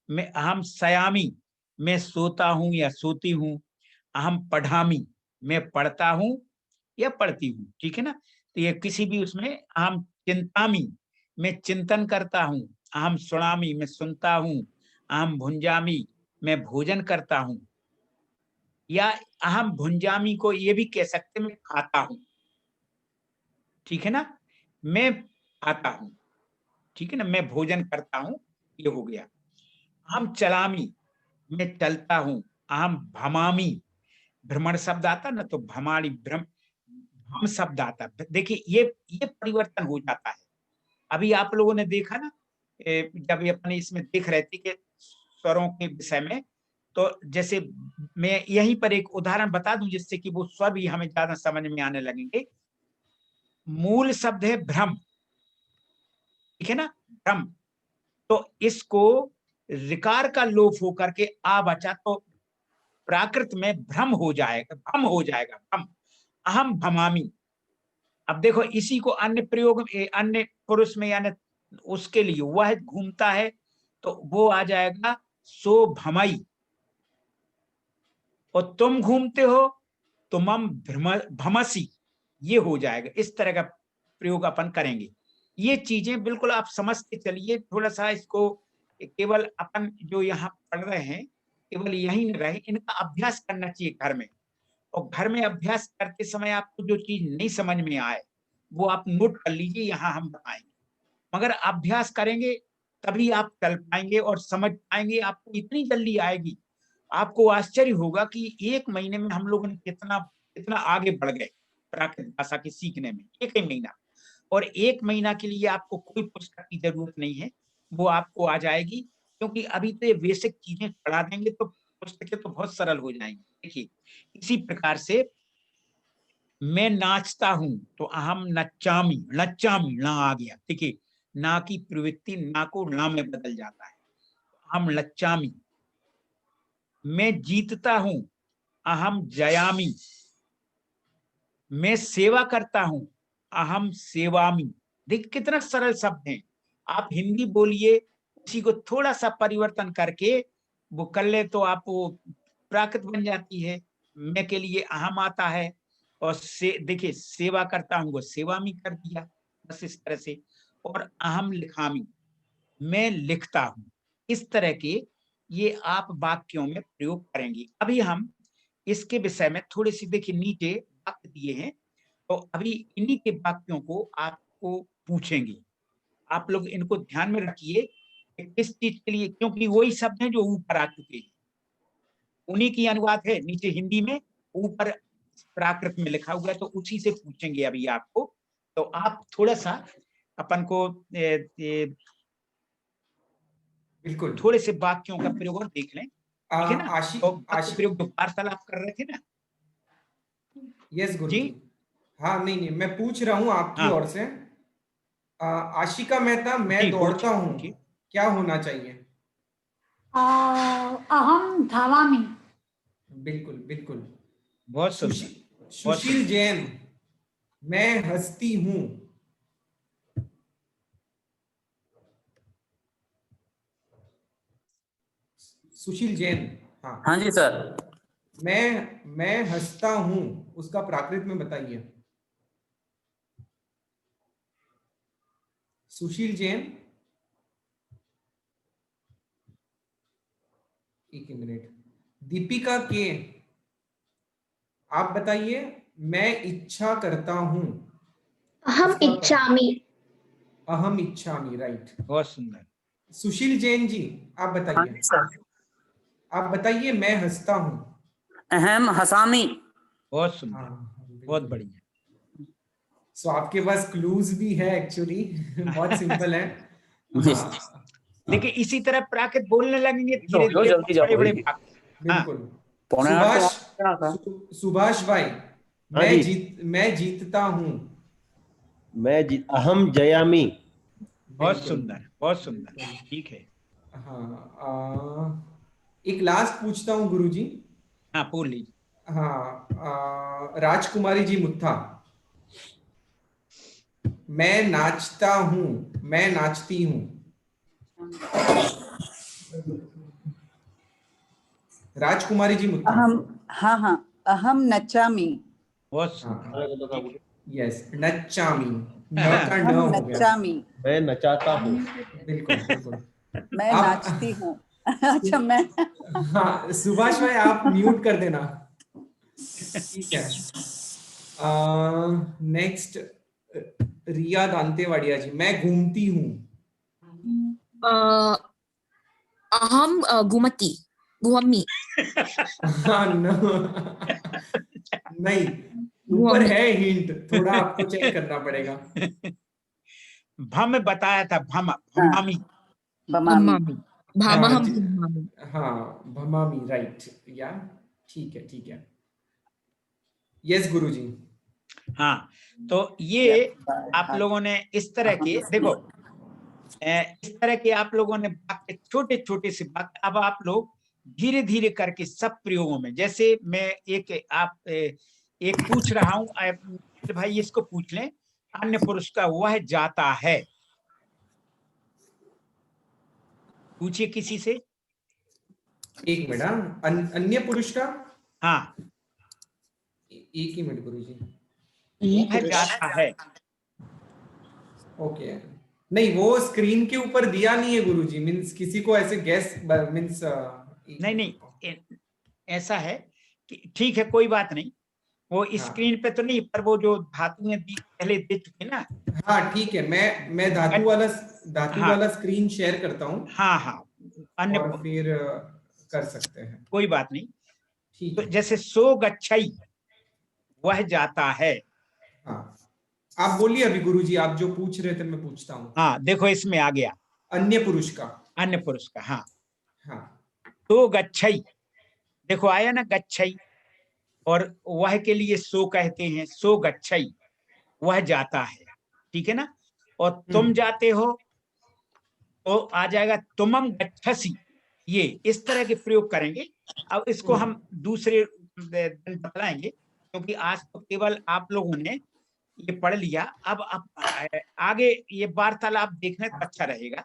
मैं अहम सयामी, मैं सोता हूँ या सोती हूँ। अहम पढ़ामी, मैं पढ़ता हूँ या पढ़ती हूँ, ठीक है ना। तो ये किसी भी उसमें, अहम चिंतामी, मैं चिंतन करता हूँ। अहम सुनामी, मैं सुनता हूँ। अहम भुंजामी, मैं भोजन करता हूँ। या अहम भुंजामी को ये भी कह सकते हैं, मैं खाता हूँ, ठीक है ना। मैं खाता हूँ, ठीक है ना, मैं भोजन करता हूँ, ये हो गया। अहम चलामी, मैं चलता हूँ। अहम भमामी, भ्रमण शब्द आता ना, तो भमाणी भ्रम, भ्रम शब्द आता। देखिए ये परिवर्तन हो जाता है। अभी आप लोगों ने देखा ना, जब ये अपने इसमें देख रहे थे कि स्वरों के विषय में, तो जैसे मैं यहीं पर एक उदाहरण बता दूं जिससे कि वो स्वर भी हमें ज्यादा समझ में आने लगेंगे। मूल शब्द है भ्रम, ठीक है ना, भ्रम। तो इसको ऋकार का लोप होकर के आ बचा, तो प्राकृत में भ्रम हो जाएगा, भ्रम हो जाएगा, भ्रम। अहम भमामी। अब देखो इसी को अन्य प्रयोग में, अन्य पुरुष में, यानी उसके लिए वह घूमता है, तो वो आ जाएगा सो भमई। और तुम घूमते हो, तुमम भमसी, ये हो जाएगा। इस तरह का प्रयोग अपन करेंगे। ये चीजें बिल्कुल आप समझते चलिए, थोड़ा सा इसको केवल अपन जो यहाँ पढ़ रहे हैं, केवल यही न रहे, इनका अभ्यास करना चाहिए घर में। और घर में अभ्यास करते समय आपको जो चीज नहीं समझ में आए, वो आप नोट कर लीजिए, यहाँ हम बताएंगे। मगर अभ्यास करेंगे तभी आप चल पाएंगे और समझ पाएंगे। आपको इतनी जल्दी आएगी, आपको आश्चर्य होगा कि 1 महीने में हम लोगों ने कितना कितना आगे बढ़ गए प्राकृत भाषा के सीखने में, 1 ही महीना। और 1 महीना के लिए आपको कोई पुस्तक की जरूरत नहीं है, वो आपको आ जाएगी। क्योंकि अभी तो ये बेसिक चीजें पढ़ा देंगे, तो पुस्तकें तो बहुत सरल हो जाएंगी। देखिए इसी प्रकार से मैं नाचता हूं, तो अहम नच्चामी, नच्चामी ना आ गया। देखिए ना की प्रवृत्ति ना को ना में बदल जाता है, अहम लच्चामी। मैं जीतता हूं, अहम जयामी। मैं सेवा करता हूं, अहम सेवामी। देख कितना सरल शब्द हैं। आप हिंदी बोलिए, उसी को थोड़ा सा परिवर्तन करके वो कर ले, तो आप वो प्राकृत बन जाती है। मैं के लिए अहम आता है, और से देखिए सेवा करता हूं, वो सेवामी कर दिया, बस इस तरह से। और अहम लिखामी, मैं लिखता हूं। इस तरह के ये आप वाक्यों में प्रयोग करेंगे। अभी हम इसके विषय में थोड़ी सी देखिए, नीचे वाक्य दिए हैं, तो अभी इन्हीं के वाक्यों को आपको पूछेंगे। आप लोग इनको ध्यान में रखिए कि किस चीज के लिए, क्योंकि वही शब्द हैं जो ऊपर आ चुके हैं, उन्हीं की अनुवाद है नीचे हिंदी में, ऊपर प्राकृत में लिखा हुआ है, तो उसी से पूछेंगे अभी आपको। तो आप थोड़ा सा अपन को बिल्कुल। थोड़े से वाक्यों का प्रयोग और देख लें, ठीक है ना। आशी तो वाक्य आशी प्रयोग जो वार्तालाप कर रहे थे ना। यस जी गुरुजी। हाँ, नहीं नहीं, मैं पूछ रहा हूँ आपकी हाँ ओर से। आशिका मेहता, मैं जी, दौड़ता पूछिए हूँ, पूछिए। क्या होना चाहिए? अहम धावामि। बिल्कुल बिल्कुल। बहुत सुंदर, सुशील बहुत सुशील सुंदर। जैन, मैं हंसती हूँ। सुशील जैन, हाँ। हाँ जी सर। मैं हंसता हूँ, उसका प्राकृत में बताइए। सुशील जैन, एक मिनट। दीपिका के, आप बताइए। मैं इच्छा करता हूँ, अहम उसका इच्छामि। अहम इच्छामि, राइट। बहुत सुंदर। सुशील जैन जी, आप हाँ बताइए। जी सर। आप बताइए, मैं हंसता हूँ। अहम हसामी। बहुत सुंदर, हाँ बहुत बिल्कुल। बढ़िया। सो आपके पास क्लूज भी है एक्चुअली। बहुत सिंपल है। जी। हाँ देखिए इसी तरह प्राकृत बोलने लगेंगे तो धीरे लो धीरे, जल्दी बड़े जाओ बड़े भाई। वाक्य। हाँ बिल्कुल। पौने 8 तो सुभाष, वहां था। सुभाष भाई, हाँ जी। मैं जीतता हूँ। अहम जयामी। बहुत बिल्कुल। सुंदर, बहुत सुंदर, ठीक है। हाँ, एक लास्ट पूछता हूँ गुरुजी। हाँ, पूछ लीजिए। हाँ, राजकुमारी जी मुत्था, मैं नाचता हूँ, मैं नाचती हूँ। राजकुमारी जी मुत्था। हाँ हाँ, अहम नचामी। बहुत हाँ, सुंदर, ठीक है। यस, नच्चामी, न का न अहम हो गया। नचामी, मैं नचाता हूँ। बिल्कुल बिल्कुल। मैं आप नाचती हूँ। अच्छा, मैं हाँ, सुभाष भाई आप म्यूट कर देना। ठीक है। नेक्स्ट, रिया दांतेवाड़िया जी, मैं घूमती हूँ। अहम घुमती, घुममी, हाँ, नहीं, ऊपर घुममी, है हिंट, थोड़ा आपको चेक करना पड़ेगा। भम बताया था, भम, हाँ, भमामी। बमामी। भमामी, हाँ भामहम जी, भमामी। हाँ, भमामी, राइट, या ठीक है, ठीक है। यस गुरुजी। हाँ, तो ये आप लोगों ने इस तरह के देखो, इस तरह के आप लोगों ने वाक्य, छोटे छोटे से वाक्य, अब आप लोग धीरे धीरे करके सब प्रयोगों में, जैसे मैं एक पूछ रहा हूं, भाई इसको पूछ लें, अन्य पुरुष का वह जाता है, पूछिए किसी से। एक मिनट, हाँ, अन्य पुरुष का। हाँ, एक ही मिनट गुरुजी। वह जाता है। ओके, नहीं वो स्क्रीन के ऊपर दिया नहीं है गुरुजी, मींस किसी को ऐसे गैस, मींस एक नहीं मिनट नहीं, रुको। ऐसा है कि ठीक है, कोई बात नहीं, वो हाँ स्क्रीन पे तो नहीं, पर वो जो धातुएं पहले दे चुके ना। हाँ, ठीक है, मैं धातु हाँ वाला स्क्रीन शेयर करता हूँ, हाँ हाँ, अन्य और फिर कर सकते हैं। कोई बात नहीं। ठीक तो है। जैसे सो गच्छई, वह जाता है। हाँ, आप बोलिए अभी गुरुजी, आप जो पूछ रहे थे मैं पूछता हूँ। हाँ, देखो इसमें आ गया अन्य पुरुष का। अन्य पुरुष का। हाँ, हाँ तो गच्छई, देखो आया ना गच्छई, और वह के लिए सो कहते हैं, सो गच्छई, वह जाता है, ठीक है ना। और तुम जाते हो तो आ जाएगा तुमम गच्छसी, ये इस तरह के प्रयोग करेंगे। अब इसको हम दूसरे दिन बतलाएंगे, क्योंकि आज तो केवल आप लोगों ने ये पढ़ लिया। अब आगे ये वार्तालाप देखने तो अच्छा रहेगा,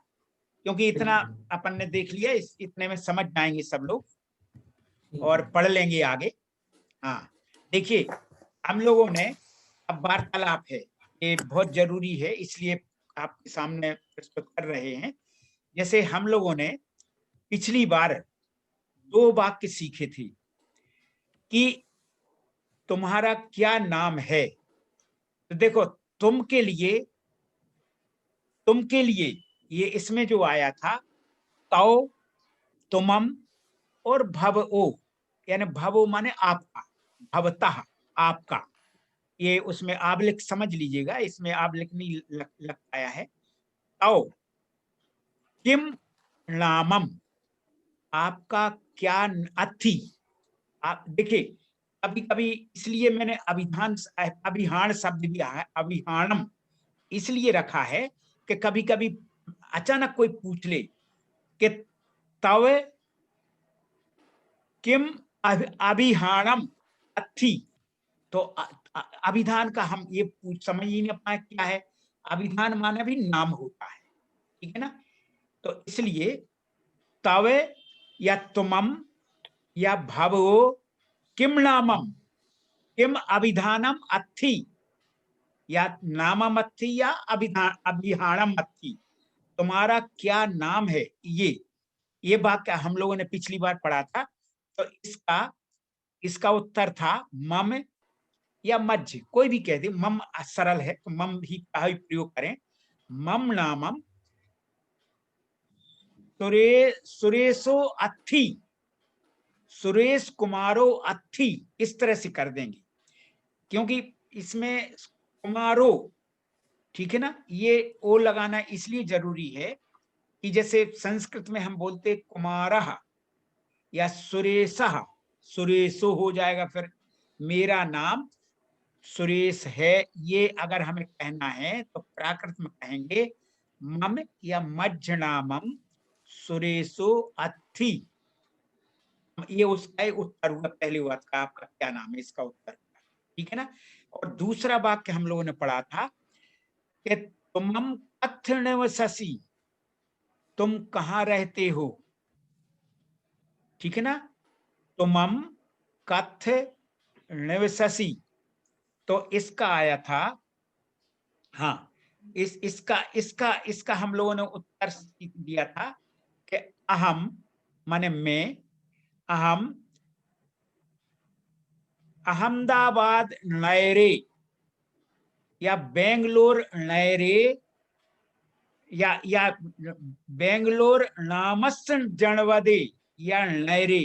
क्योंकि इतना बिल्कुल, अपन ने देख लिया, इतने में समझ जाएंगे सब लोग ठीक और है। पढ़ लेंगे आगे। हाँ, देखिए, हम लोगों ने, अब वार्तालाप है, ये बहुत जरूरी है, इसलिए आपके सामने प्रस्तुत कर रहे हैं। जैसे हम लोगों ने पिछली बार 2 वाक्य सीखे थे कि तुम्हारा क्या नाम है। तो देखो, तुम के लिए ये इसमें जो आया था, तौ, तुमम और भवओ, यानी भवो माने आपका, भवतः आपका, ये उसमें आबलिक समझ लीजिएगा, इसमें आबलिक नहीं लग पाया है। तौ किम नामम, आपका क्या अथि। आप देखिए, कभी कभी इसलिए मैंने अभिहान शब्द भी अभिहानम इसलिए रखा है कि कभी कभी अचानक कोई पूछ ले कि तव किम अभिहानम अथि, तो अभिधान का हम ये समझ ही नहीं पाए क्या है। अभिधान माने भी नाम होता है, ठीक है ना। तो इसलिए तव या तुमम या भवो किम नामम, किम अभिधानम अथि, या नामम अथि या अभिहानम अथि, तुम्हारा क्या नाम है। ये वाक्य हम लोगों ने पिछली बार पढ़ा था। तो इसका उत्तर था मम या मज्ज, कोई भी कह दे, मम सरल है तो मम ही का ही प्रयोग करें। मम नामम सुरेशो अथि, सुरेश कुमारो अथि, इस तरह से कर देंगे, क्योंकि इसमें कुमारो, ठीक है ना, ये ओ लगाना इसलिए जरूरी है कि जैसे संस्कृत में हम बोलते कुमारः या सुरेशः, सुरेशो हो जाएगा, फिर मेरा नाम सुरेश है, ये अगर हमें कहना है तो प्राकृत में कहेंगे मम या मज्जनामम सुरेशो अत्थि। ये उसका उत्तर हुआ, पहले वाक्य का आपका क्या नाम है, इसका उत्तर, ठीक है ना। और दूसरा वाक्य हम लोगों ने पढ़ा था कि तुमम कथ्य निवससि, तुम कहाँ रहते हो, ठीक है ना। तुमम कथ्य निवससि, तो इसका आया था, हाँ, इसका इसका इसका हम लोगों ने उत्तर दिया था कि अहम माने मैं, अहम अहमदाबाद नयरे या बेंगलोर नयरे या बेंगलोर नामस्स जनपदे या नयरे,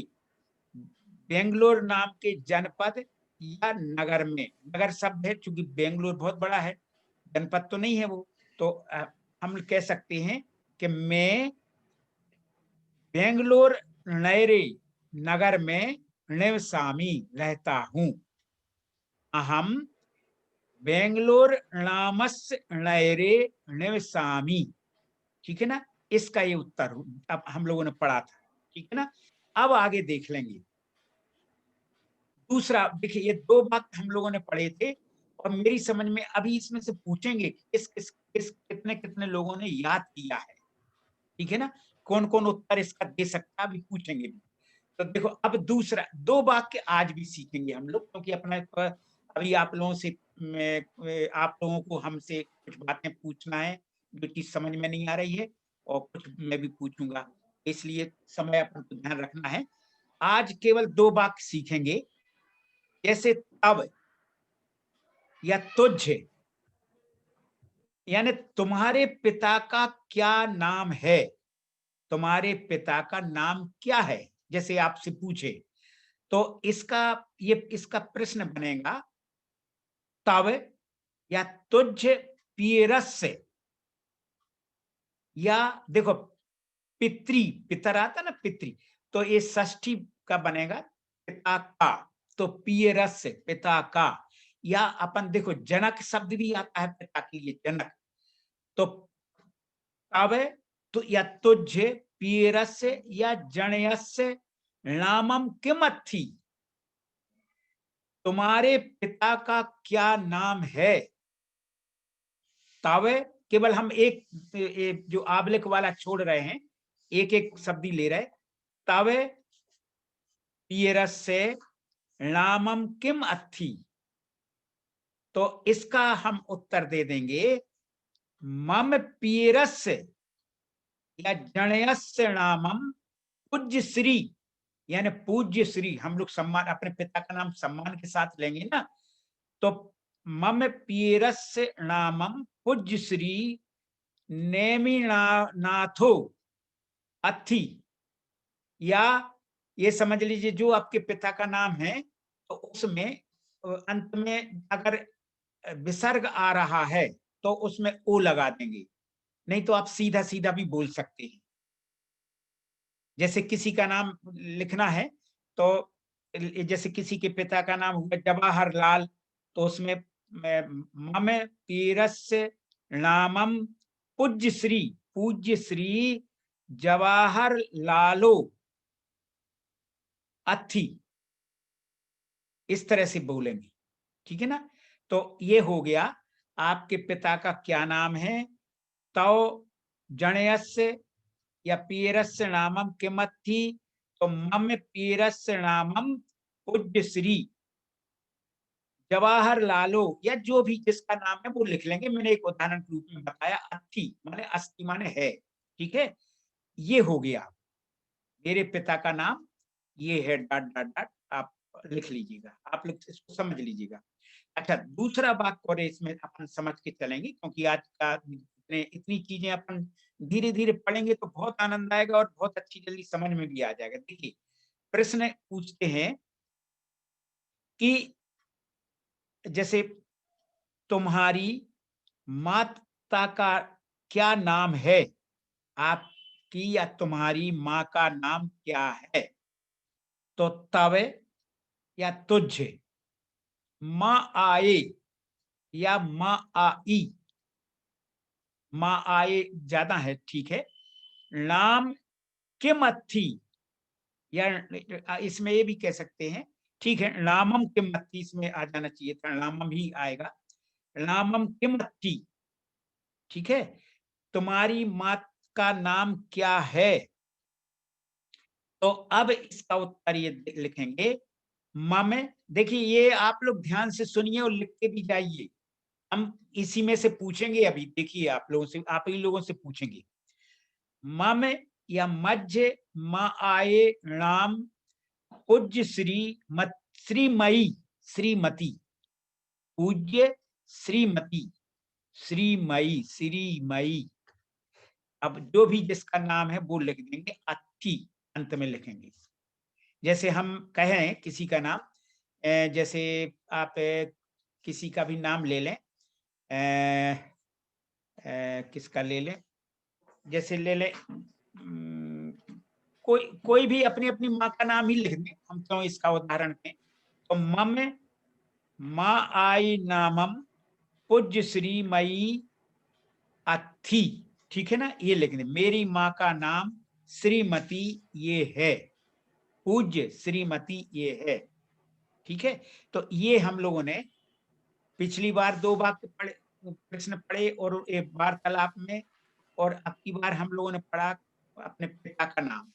बेंगलोर नाम के जनपद या नगर में, नगर शब्द है चूंकि बेंगलोर बहुत बड़ा है, जनपद तो नहीं है वो, तो हम कह सकते हैं कि मैं बेंगलोर नयरे नगर में निवसामि रहता हूं। अहम बेंगलोर नामस्य नयरे निवसामि, ठीक है ना। इसका ये उत्तर अब हम लोगों ने पढ़ा था, ठीक है ना। अब आगे देख लेंगे दूसरा। देखिए ये दो वाक्य हम लोगों ने पढ़े थे और मेरी समझ में अभी इसमें से पूछेंगे किस कितने कितने लोगों ने याद किया है, ठीक है ना, कौन कौन उत्तर इसका दे सकता है, अभी पूछेंगे भी। तो देखो अब दूसरा दो वाक्य आज भी सीखेंगे हम लोग, क्योंकि अपना अभी आप लोगों से आप लोगों को हमसे कुछ बातें पूछना है जो चीज समझ में नहीं आ रही है, और कुछ मैं भी पूछूंगा, इसलिए समय अपन को ध्यान रखना है। आज केवल दो वाक्य सीखेंगे, जैसे तब या तुझ, यानी तुम्हारे पिता का क्या नाम है, तुम्हारे पिता का नाम क्या है, जैसे आपसे पूछे तो इसका प्रश्न बनेगा तब या तुझ पियरस्य, या देखो पितृ, पितर आता ना पितृ, तो ये षष्ठी का बनेगा पिता का, तो पियरस्य पिता का, या अपन देखो जनक शब्द भी आता है पिता के लिए, जनक, तो तब तो या तुझ पियरस्य या जणयस्य नामम किमर्थी, तुम्हारे पिता का क्या नाम है। तब केवल हम एक जो आबलिक वाला छोड़ रहे हैं, एक एक शब्द ले रहे, तब पियरस्य नामम किम अर्थी, तो इसका हम उत्तर दे देंगे मम पियरस्य या जणयस्य नामम पूज्य श्री, यानी पूज्य श्री, हम लोग सम्मान अपने पिता का नाम सम्मान के साथ लेंगे ना, तो मम पियरस्य नामम पूज्य श्री नेमि नाथो अथि, या ये समझ लीजिए जो आपके पिता का नाम है तो उसमें अंत में अगर विसर्ग आ रहा है तो उसमें ओ लगा देंगे, नहीं तो आप सीधा सीधा भी बोल सकते हैं। जैसे किसी का नाम लिखना है तो जैसे किसी के पिता का नाम हुआ जवाहरलाल, तो उसमें मम पीरस्य नामम पूज्य श्री जवाहर लालो अथि, इस तरह से बोलेंगे, ठीक है ना। तो ये हो गया आपके पिता का क्या नाम है, तो जणयस्य या पीरस्य नामम किमर्थी, तो मम पीरस्य नामम पूज्य श्री जवाहर लालो, या जो भी जिसका नाम है वो लिख लेंगे, मैंने एक उदाहरण के रूप में बताया, अस्थि माने अस्थि माने है, ठीक है। ये हो गया मेरे पिता का नाम ये है डॉट डॉट डॉट, आप लिख लीजिएगा, आप लोग इसको समझ लीजिएगा। अच्छा दूसरा वाक्य और इसमें अपन समझ के चलेंगे, क्योंकि आज का इतनी चीजें अपन धीरे धीरे पढ़ेंगे तो बहुत आनंद आएगा और बहुत अच्छी जल्दी समझ में भी आ जाएगा। देखिए प्रश्न पूछते हैं कि जैसे तुम्हारी माता का क्या नाम है, आपकी या तुम्हारी माँ का नाम क्या है, तो तब या तुझ, माँ आए या माँ आई, माँ आए ज्यादा है, ठीक है। नाम किम अथी, या इसमें ये भी कह सकते हैं, ठीक है, नामम किम अथी इसमें आ जाना चाहिए था, नामम ही आएगा, नामम किम अथी, ठीक है। तुम्हारी माँ का नाम क्या है? तो अब इसका उत्तर ये लिखेंगे मम। देखिए ये आप लोग ध्यान से सुनिए और लिख के भी जाइए, हम इसी में से पूछेंगे अभी, देखिए आप लोगों से, आप ही लोगों से पूछेंगे। मम या मध्य माँ आए नाम पूज्य श्रीमयी, श्रीमती, पूज्य श्रीमती, श्रीमयी। अब जो भी जिसका नाम है वो लिख देंगे, अथी अंत में लिखेंगे। जैसे हम कहें किसी का नाम, जैसे आप किसी का भी नाम ले लें, किसका ले लें, जैसे ले लें कोई भी अपनी अपनी माँ का नाम ही लिख दें, हम क्यों इसका उदाहरण दें। तो मम माँ आई नामम पूज्य श्रीमयी अथी, ठीक है ना, ये लिख दें, मेरी माँ का नाम श्रीमती ये है, पूज्य श्रीमती ये है, ठीक है। तो ये हम लोगों ने पिछली बार 2 वाक्य पढ़े, प्रश्न पढ़े और एक वार्तालाप में, और अब की बार हम लोगों ने पढ़ा अपने पिता का नाम,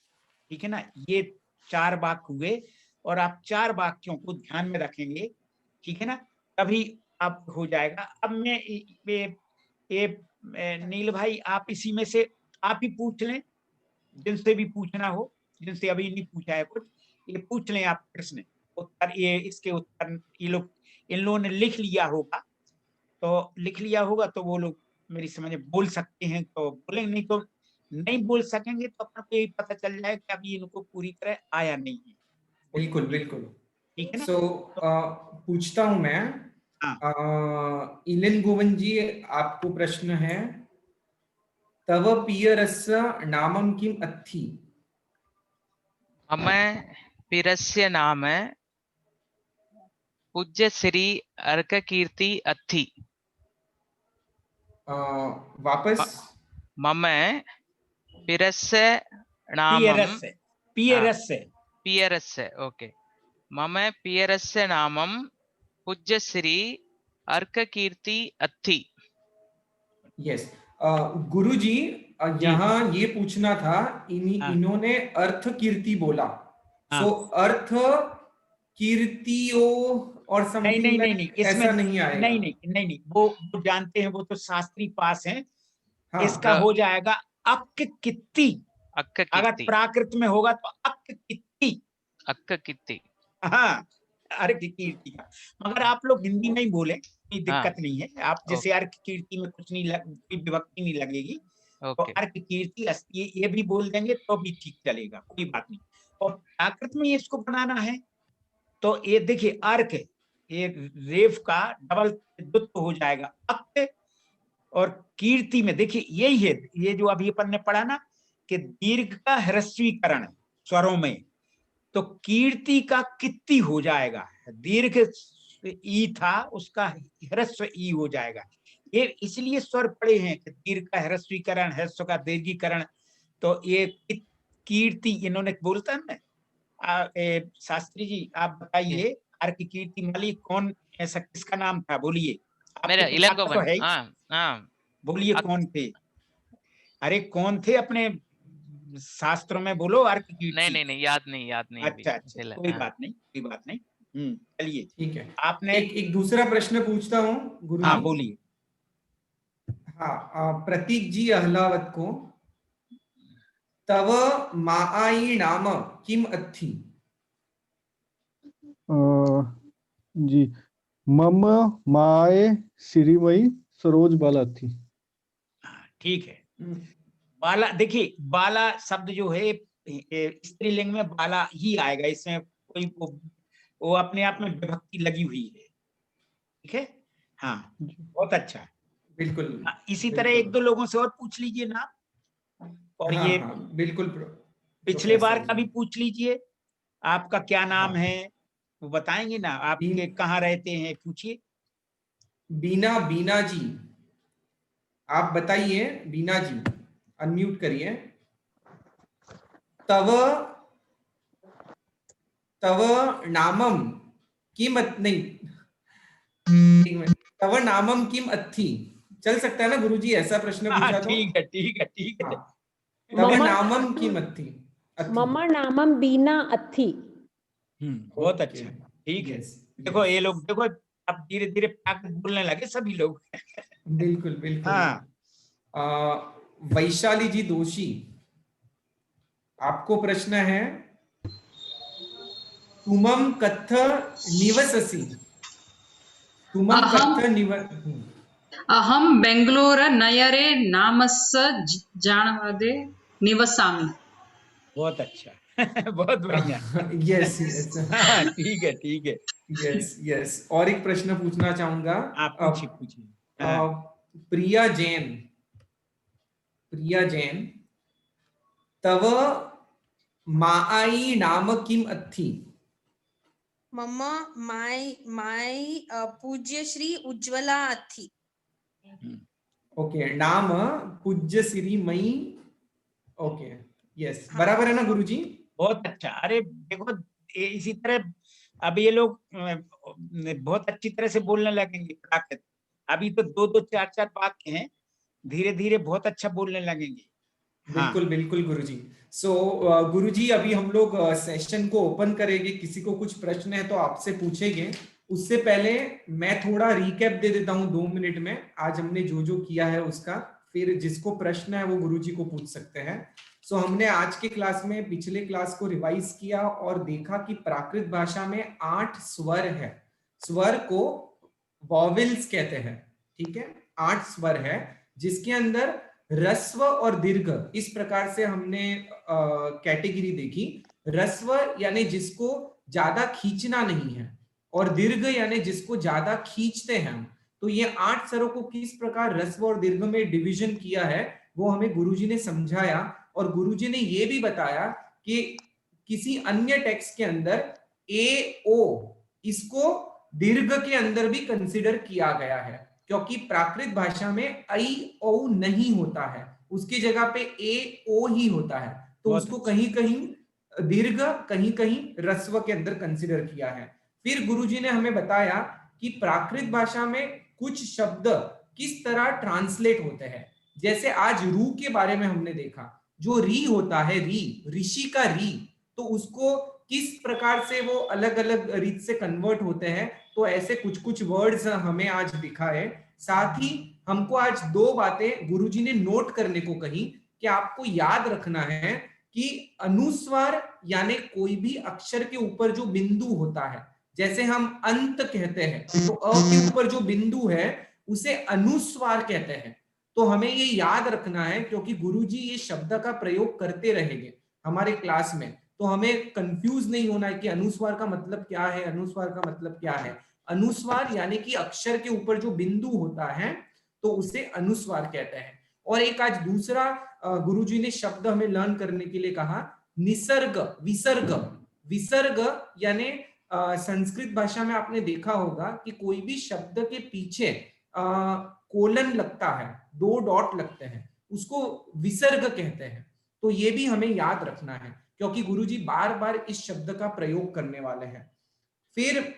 ठीक है ना। ये 4 वाक्य हुए और आप 4 वाक्यों को ध्यान में रखेंगे, ठीक है ना, तभी अब हो जाएगा। अब मैं नील भाई आप इसी में से आप ही पूछ लें, जिनसे भी पूछना हो, जिनसे अभी नहीं पूछा है कुछ, ये पूछ लें आप प्रश्न, उत्तर ये इसके उत्तर इन लोगों ने लिख लिया होगा, तो लिख लिया होगा तो वो लोग मेरी समझ में बोल सकते हैं तो बोलेंगे, नहीं तो नहीं बोल सकेंगे, तो अपने को ये पता चल जाए कि अभी इनको पूरी तरह आया नहीं है। बिल्कुल बिल्कुल, ठीक है ना। सो पूछता हूं मैं। हाँ। इलिन गोवन जी, आपको प्रश्न है, तव पियरस्य नामम किम अथी? मम पिरस्य नाम पूज्य श्री अर्ककीर्ति अथी। वापस, मम पिरस्य नामम पियरस्य, ओके, मम पियरस्य नामम पूज्य श्री अर्ककीर्ति अथी। यस गुरुजी, यहाँ ये पूछना था, इन्होंने अर्थ कीर्ति बोला, सो अर्थ कीर्तियो और समथिंग नहीं, इसमें ऐसा नहीं आएगा। नहीं, वो जानते हैं, वो तो शास्त्री पास हैं। हाँ, इसका हो जाएगा अक्क कित्ती, अगर प्राकृत में होगा तो अक्क कित्ती, हाँ, अर्क कीर्ति का। मगर आप लोग हिंदी में ही बोले, कोई दिक्कत नहीं है, आप जैसे अर्क कीर्ति में कुछ नहीं कोई विभक्ति नहीं लगेगी, तो अर्क कीर्ति ये भी बोल देंगे तो भी ठीक चलेगा, कोई बात नहीं। और प्राकृत में इसको बनाना है तो ये देखिए अर्क, ये रेफ का डबल द्वित्व हो जाएगा अक्क, और कीर्ति में देखिए यही है, ये जो अभी अपन ने पढ़ा ना कि दीर्घ का ह्रस्वीकरण स्वरों में, तो कीर्ति का कित्ती हो जाएगा, दीर्घ ई था उसका ह्रस्व ई हो जाएगा। ये इसलिए स्वर पड़े हैं कि दीर्घ का ह्रस्वीकरण, ह्रस्व का दीर्घीकरण, तो ये कीर्ति इन्होंने बोलता है ना। शास्त्री जी आप बताइए, अर्क कीर्ति माली कौन, ऐसा किसका नाम था, बोलिए। मेरा इलन गोवन, बोलिए कौन थे? अरे कौन थे अपने शास्त्रों में, बोलो अर्क कीर्ति। नहीं, याद नहीं। अच्छा, कोई बात नहीं। चलिए, ठीक है। आपने एक दूसरा प्रश्न पूछता हूँ गुरु। हाँ बोलिए। हाँ, प्रतीक जी अहलावत को, तव माआई नाम किम अथी? जी, मम माए श्रीमयी सरोज बाला थी। ठीक है। बाला, देखिए बाला शब्द जो है स्त्रीलिंग में बाला ही आएगा, इसमें कोई वो अपने आप में विभक्ति लगी हुई है, ठीक है। हाँ, बहुत अच्छा, बिल्कुल। इसी तरह 1-2 लोगों से और पूछ लीजिए ना, और हाँ, ये बिल्कुल पिछले बार का भी पूछ लीजिए, आपका क्या नाम है, वो बताएंगे ना, आपके कहाँ रहते हैं, पूछिए। बीना, बीना जी आप बताइए। बीना जी अनम्यूट करिए। तव तव नामम किम नहीं, तव नामम किम अत्थि, चल सकता है ना गुरुजी, ऐसा प्रश्न हाँ पूछा तो? ठीक है, ठीक है, ठीक है। हाँ, तव नामम किम अत्थि। मम नामम बीना अत्थि। बहुत अच्छा, ठीक है। देखो ये लोग, देखो अब धीरे धीरे प्राकृत बोलने लगे सभी लोग। बिल्कुल बिल्कुल। हाँ, वैशाली जी दोषी, आपको प्रश्न है। तुमम कथ निवससि, तुमम कथ अहम बेंगलोर नयरे नामस्य जानपदे निवसामि। बहुत अच्छा। बहुत बढ़िया। यस यस, ठीक है, ठीक है। Yes yes. और एक प्रश्न पूछना चाहूंगा। आप पूछिए, पूछिए। प्रिया जैन, प्रिया जैन, तव माई नाम किम अत्थि। मम माई पूज्य श्री उज्ज्वला अत्थि। ओके, नाम पूज्य श्री मई। ओके, यस, बराबर है ना गुरुजी? बहुत अच्छा। अरे देखो, इसी तरह अब ये लोग बहुत अच्छी तरह से बोलने लगेंगे प्राकृत। अभी तो 2-2 4-4 बातें हैं, धीरे धीरे बहुत अच्छा बोलने लगेंगे। बिल्कुल बिल्कुल गुरुजी। सो गुरुजी, अभी हम लोग सेशन को ओपन करेंगे। किसी को कुछ प्रश्न है तो आपसे पूछेंगे। उससे पहले मैं थोड़ा रिकैप दे देता हूं 2 मिनट में, आज हमने जो जो किया है उसका। फिर जिसको प्रश्न है वो गुरुजी को पूछ सकते हैं। सो हमने आज के क्लास में पिछले क्लास को रिवाइज किया और देखा कि प्राकृत भाषा में 8 स्वर है। स्वर को वॉवेल्स कहते हैं, ठीक है? 8 स्वर है जिसके अंदर ह्रस्व और दीर्घ, इस प्रकार से हमने कैटेगरी देखी। ह्रस्व यानी जिसको ज्यादा खींचना नहीं है, और दीर्घ यानी जिसको ज्यादा खींचते हैं हम। तो ये 8 स्वरों को किस प्रकार ह्रस्व और दीर्घ में डिवीजन किया है वो हमें गुरुजी ने समझाया। और गुरुजी ने ये भी बताया कि किसी अन्य टेक्स्ट के अंदर ए ओ इसको दीर्घ के अंदर भी कंसिडर किया गया है, क्योंकि प्राकृत भाषा में आई ओ नहीं होता है, उसकी जगह पे ए ओ ही होता है। तो उसको कहीं कहीं दीर्घ, कहीं कहीं ह्रस्व के अंदर कंसिडर किया है। फिर गुरुजी ने हमें बताया कि प्राकृत भाषा में कुछ शब्द किस तरह ट्रांसलेट होते हैं। जैसे आज रू के बारे में हमने देखा, जो री होता है, री ऋषि का री, तो उसको किस प्रकार से वो अलग अलग रीत से कन्वर्ट होते हैं। तो ऐसे कुछ कुछ वर्ड्स हमें आज दिखाए। साथ ही हमको आज 2 बातें गुरुजी ने नोट करने को कही कि आपको याद रखना है कि अनुस्वार यानी कोई भी अक्षर के ऊपर जो बिंदु होता है, जैसे हम अंत कहते हैं तो अ के ऊपर जो बिंदु है उसे अनुस्वार कहते हैं। तो हमें ये याद रखना है, क्योंकि गुरुजी ये शब्द का प्रयोग करते रहेंगे हमारे क्लास में, तो हमें कंफ्यूज नहीं होना है कि अनुस्वार का मतलब क्या है, अनुस्वार का मतलब क्या है। अनुस्वार यानी कि अक्षर के ऊपर जो बिंदु होता है तो उसे अनुस्वार कहते हैं। और एक आज दूसरा गुरुजी ने शब्द हमें लर्न करने के लिए कहा, निसर्ग, विसर्ग। विसर्ग यानी संस्कृत भाषा में आपने देखा होगा कि कोई भी शब्द के पीछे कोलन लगता है, 2 डॉट लगते हैं, उसको विसर्ग कहते हैं। तो ये भी हमें याद रखना है, क्योंकि गुरुजी बार बार इस शब्द का प्रयोग करने वाले हैं। फिर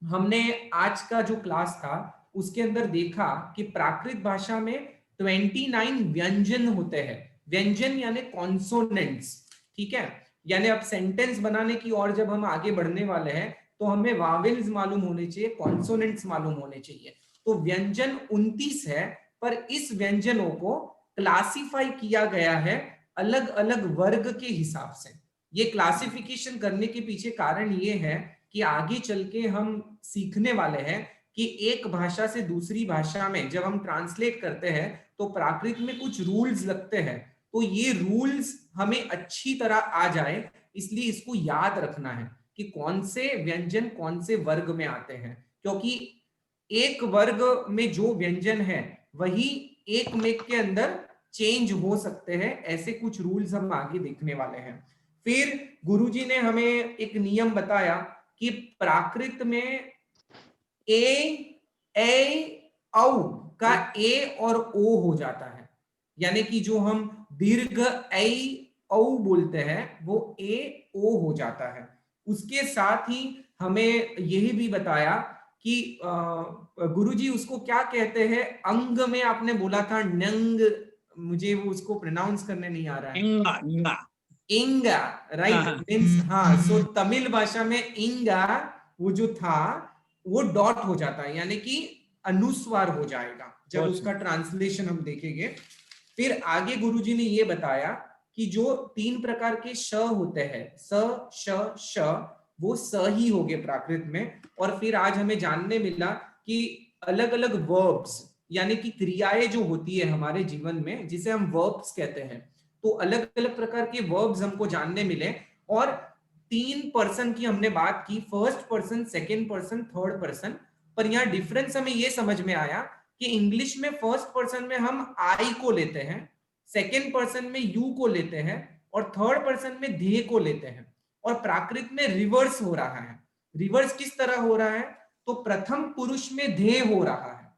हमने आज का जो क्लास था उसके अंदर देखा कि प्राकृत भाषा में 29 व्यंजन होते हैं। व्यंजन यानी कॉन्सोनेंट्स, ठीक है? यानी अब सेंटेंस बनाने की और जब हम आगे बढ़ने वाले हैं तो हमें वावेल्स मालूम होने चाहिए, कॉन्सोनेंट्स मालूम होने चाहिए। तो व्यंजन 29 है, पर इस व्यंजनों को क्लासिफाई किया गया है अलग अलग वर्ग के हिसाब से। ये क्लासिफिकेशन करने के पीछे कारण ये है कि आगे चल के हम सीखने वाले हैं कि एक भाषा से दूसरी भाषा में जब हम ट्रांसलेट करते हैं तो प्राकृत में कुछ रूल्स लगते हैं। तो ये रूल्स हमें अच्छी तरह आ जाए, इसलिए इसको याद रखना है कि कौन से व्यंजन कौन से वर्ग में आते हैं, क्योंकि एक वर्ग में जो व्यंजन है वही एक में के अंदर चेंज हो सकते हैं। ऐसे कुछ रूल्स हम आगे देखने वाले हैं। फिर गुरुजी ने हमें एक नियम बताया कि प्राकृत में ए, औ का ए और ओ हो जाता है, यानी कि जो हम दीर्घ ऐ औ बोलते हैं वो ए ओ हो जाता है। उसके साथ ही हमें यही भी बताया कि गुरुजी उसको क्या कहते हैं, अंग में आपने बोला था नंग, मुझे वो उसको प्रोनाउंस करने नहीं आ रहा है। इंगा, राइट, मींस हाँ, सो तमिल भाषा में इंगा वो जो था वो डॉट हो जाता है, यानी कि अनुस्वार हो जाएगा जब उसका ट्रांसलेशन हम देखेंगे। फिर आगे गुरुजी ने ये बताया कि जो 3 प्रकार के श होते हैं, स, श, श, वो स ही हो गए प्राकृत में। और फिर आज हमें जानने मिला कि अलग अलग वर्ब्स, यानी कि क्रियाएं जो होती है हमारे जीवन में, जिसे हम वर्ब्स कहते हैं, तो अलग अलग प्रकार के वर्ब्स हमको जानने मिले। और 3 पर्सन की हमने बात की, first person, second person, third person. पर यहाँ डिफरेंस हमें ये समझ में आया कि इंग्लिश में फर्स्ट पर्सन में हम आई को लेते हैं, सेकेंड पर्सन में यू को लेते हैं, और थर्ड पर्सन में धे को लेते हैं। और प्राकृत में रिवर्स हो रहा है। रिवर्स किस तरह हो रहा है? तो प्रथम पुरुष में धे हो रहा है,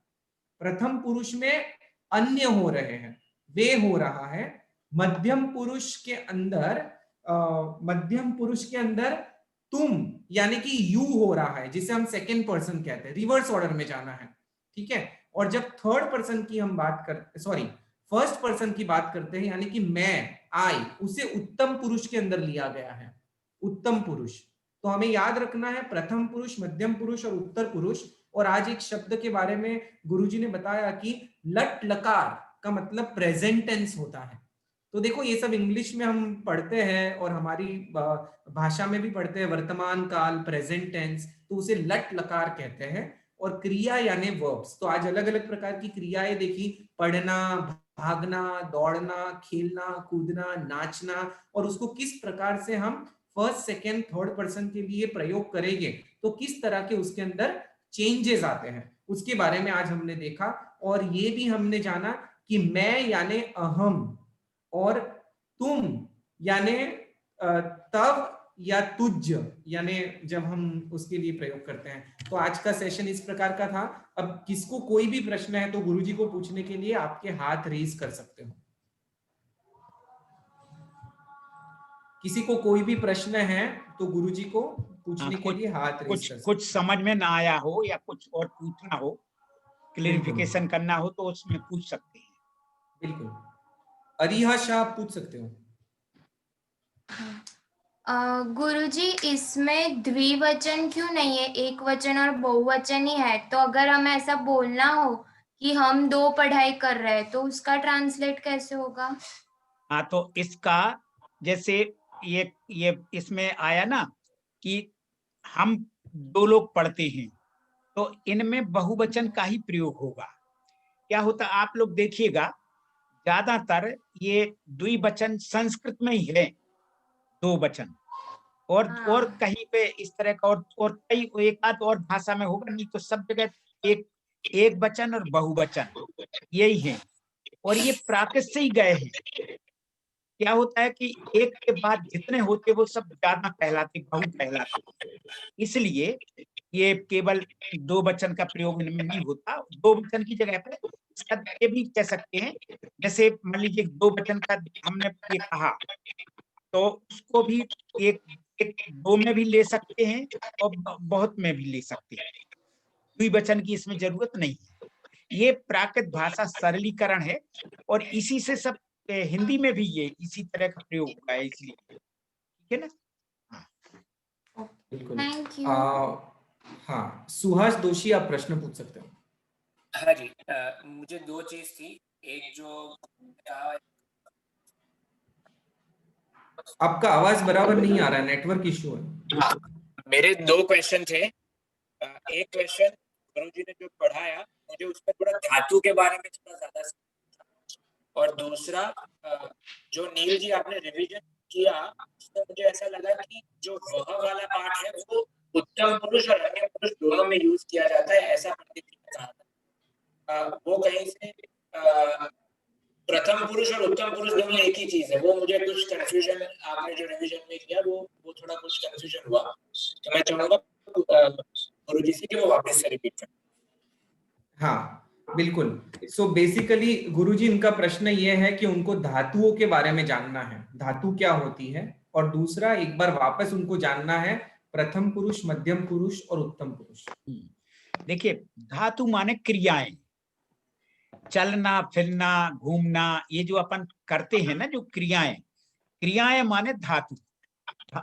प्रथम पुरुष में अन्य हो रहे हैं, वे हो रहा है। मध्यम पुरुष के अंदर तुम, यानी कि यू हो रहा है, जिसे हम सेकेंड पर्सन कहते हैं। रिवर्स ऑर्डर में जाना है, ठीक है। और जब थर्ड पर्सन की हम बात करते, सॉरी, फर्स्ट पर्सन की बात करते हैं, यानी कि मैं, आई, उसे उत्तम पुरुष के अंदर लिया गया है, उत्तम पुरुष। तो हमें याद रखना है प्रथम पुरुष, मध्यम पुरुष और उत्तर पुरुष। और आज एक शब्द के बारे में गुरुजी ने बताया कि लट लकार का मतलब प्रेजेंट टेंस होता है। तो देखो ये सब इंग्लिश में हम पढ़ते हैं और हमारी भाषा में भी पढ़ते हैं, वर्तमान काल, प्रेजेंट टेंस, तो उसे लट लकार कहते हैं। और क्रिया यानी वर्ब्स, तो आज अलग अलग प्रकार की क्रियाएं देखी, पढ़ना, भागना, दौड़ना, खेलना, कूदना, नाचना, और उसको किस प्रकार से हम फर्स्ट, सेकेंड, थर्ड पर्सन के लिए प्रयोग करेंगे तो किस तरह के उसके अंदर चेंजेस आते हैं, उसके बारे में आज हमने देखा। और ये भी हमने जाना कि मैं यानी अहम और तुम यानी तव या तुझ, यानी जब हम उसके लिए प्रयोग करते हैं। तो आज का सेशन इस प्रकार का था। अब किसको कोई भी प्रश्न है तो गुरुजी को पूछने के लिए आपके हाथ रेज कर सकते हो। किसी को कोई भी प्रश्न है तो गुरुजी को पूछने के लिए हाथ रेज कर सकते हो। कुछ समझ में ना आया हो या कुछ और पूछना हो, क्लेरिफिकेशन करना हो तो उसमें पूछ सकते हैं। बिल्कुल, अरिहा शाह पूछ सकते हो। गुरुजी, इसमें द्विवचन क्यों नहीं है, एक वचन और बहुवचन ही है? तो अगर हमें ऐसा बोलना हो कि हम 2 पढ़ाई कर रहे हैं तो उसका ट्रांसलेट कैसे होगा? हाँ, तो इसका जैसे ये इसमें आया ना कि हम 2 लोग पढ़ते हैं, तो इनमें बहुवचन का ही प्रयोग होगा। क्या होता आप लोग देखिएगा, ज्यादातर ये द्विवचन संस्कृत में ही है, 2 वचन, और कहीं पे इस तरह का और कई एक आध और भाषा में होगा, नहीं तो सब जगह एक वचन और बहुवचन यही है। और ये प्राकृत से ही गए हैं। क्या होता है कि एक के बाद जितने होते वो सब ज्यादा कहलाते, बहु कहलाते, इसलिए ये केवल 2 वचन का प्रयोग इनमें नहीं होता। 2 वचन की जगह पे ये भी कह सकते हैं, जैसे मान लीजिए 2 वचन का हमने ये कहा तो उसको भी एक 2 में भी ले सकते हैं और बहुत में भी ले सकते हैं। द्विवचन की इसमें जरूरत नहीं है। ये प्राकृत भाषा सरलीकरण है और इसी से सब हिंदी में भी ये इसी तरह का प्रयोग हुआ है, इसलिए, ठीक है ना? बिल्कुल, थैंक यू। हाँ, सुहास दोषी आप प्रश्न पूछ सकते हो। हाँ जी, मुझे 2 चीज थी। एक जो आपका आवाज बराबर नहीं आ रहा है, नेटवर्क इशू है। हाँ, मेरे 2 क्वेश्चन थे। एक क्वेश्चन गुरुजी ने जो पढ़ाया मुझे उसमें थोड़ा धातु के बारे में थोड़ा ज्यादा, और दूसरा जो नील जी आपने रिवीजन किया उसमें मुझे ऐसा लगा कि जो वह वाला पार्ट है वो उत्तम पुरुष और अन्य पुरुष दोनों में यूज किया जाता है, ऐसा पंडित जी ने कहा था। वो कहीं से प्रथम पुरुष और उत्तम पुरुष दोनों एक ही चीज है, वो मुझे कुछ कंफ्यूजन, आपने जो रिवीजन में किया वो थोड़ा कुछ कंफ्यूजन हुआ। तो मैं चाहूंगा गुरुजी से कि वो वापस से रिपीट करें। हाँ बिल्कुल। सो बेसिकली गुरुजी, इनका प्रश्न ये है कि उनको धातुओं के बारे में जानना है, धातु क्या होती है, और दूसरा एक बार वापस उनको जानना है प्रथम पुरुष, मध्यम पुरुष और उत्तम पुरुष। देखिए, धातु माने क्रियाएं, चलना फिरना घूमना, ये जो अपन करते हैं ना, जो क्रियाएं, क्रियाएं माने धातु।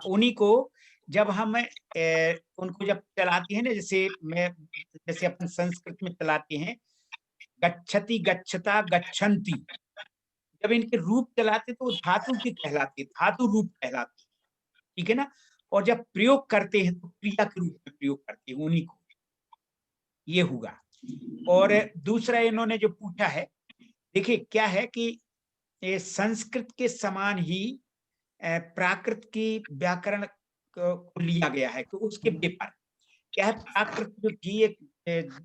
उन्हीं को जब हम उनको जब चलाते हैं ना, जैसे अपन संस्कृत में चलाते हैं गच्छति, गच्छता, गच्छन्ति, जब इनके रूप चलाते तो धातु की कहलाती है, धातु रूप कहलाती है, ठीक है ना। और जब प्रयोग करते हैं तो क्रिया के रूप में प्रयोग करते हैं उन्हीं को, ये हुआ। और दूसरा इन्होंने जो पूछा है, देखिए क्या है कि संस्कृत के समान ही प्राकृत की व्याकरण को लिया गया है, तो उसके पेपर क्या है, प्राकृत जो की एक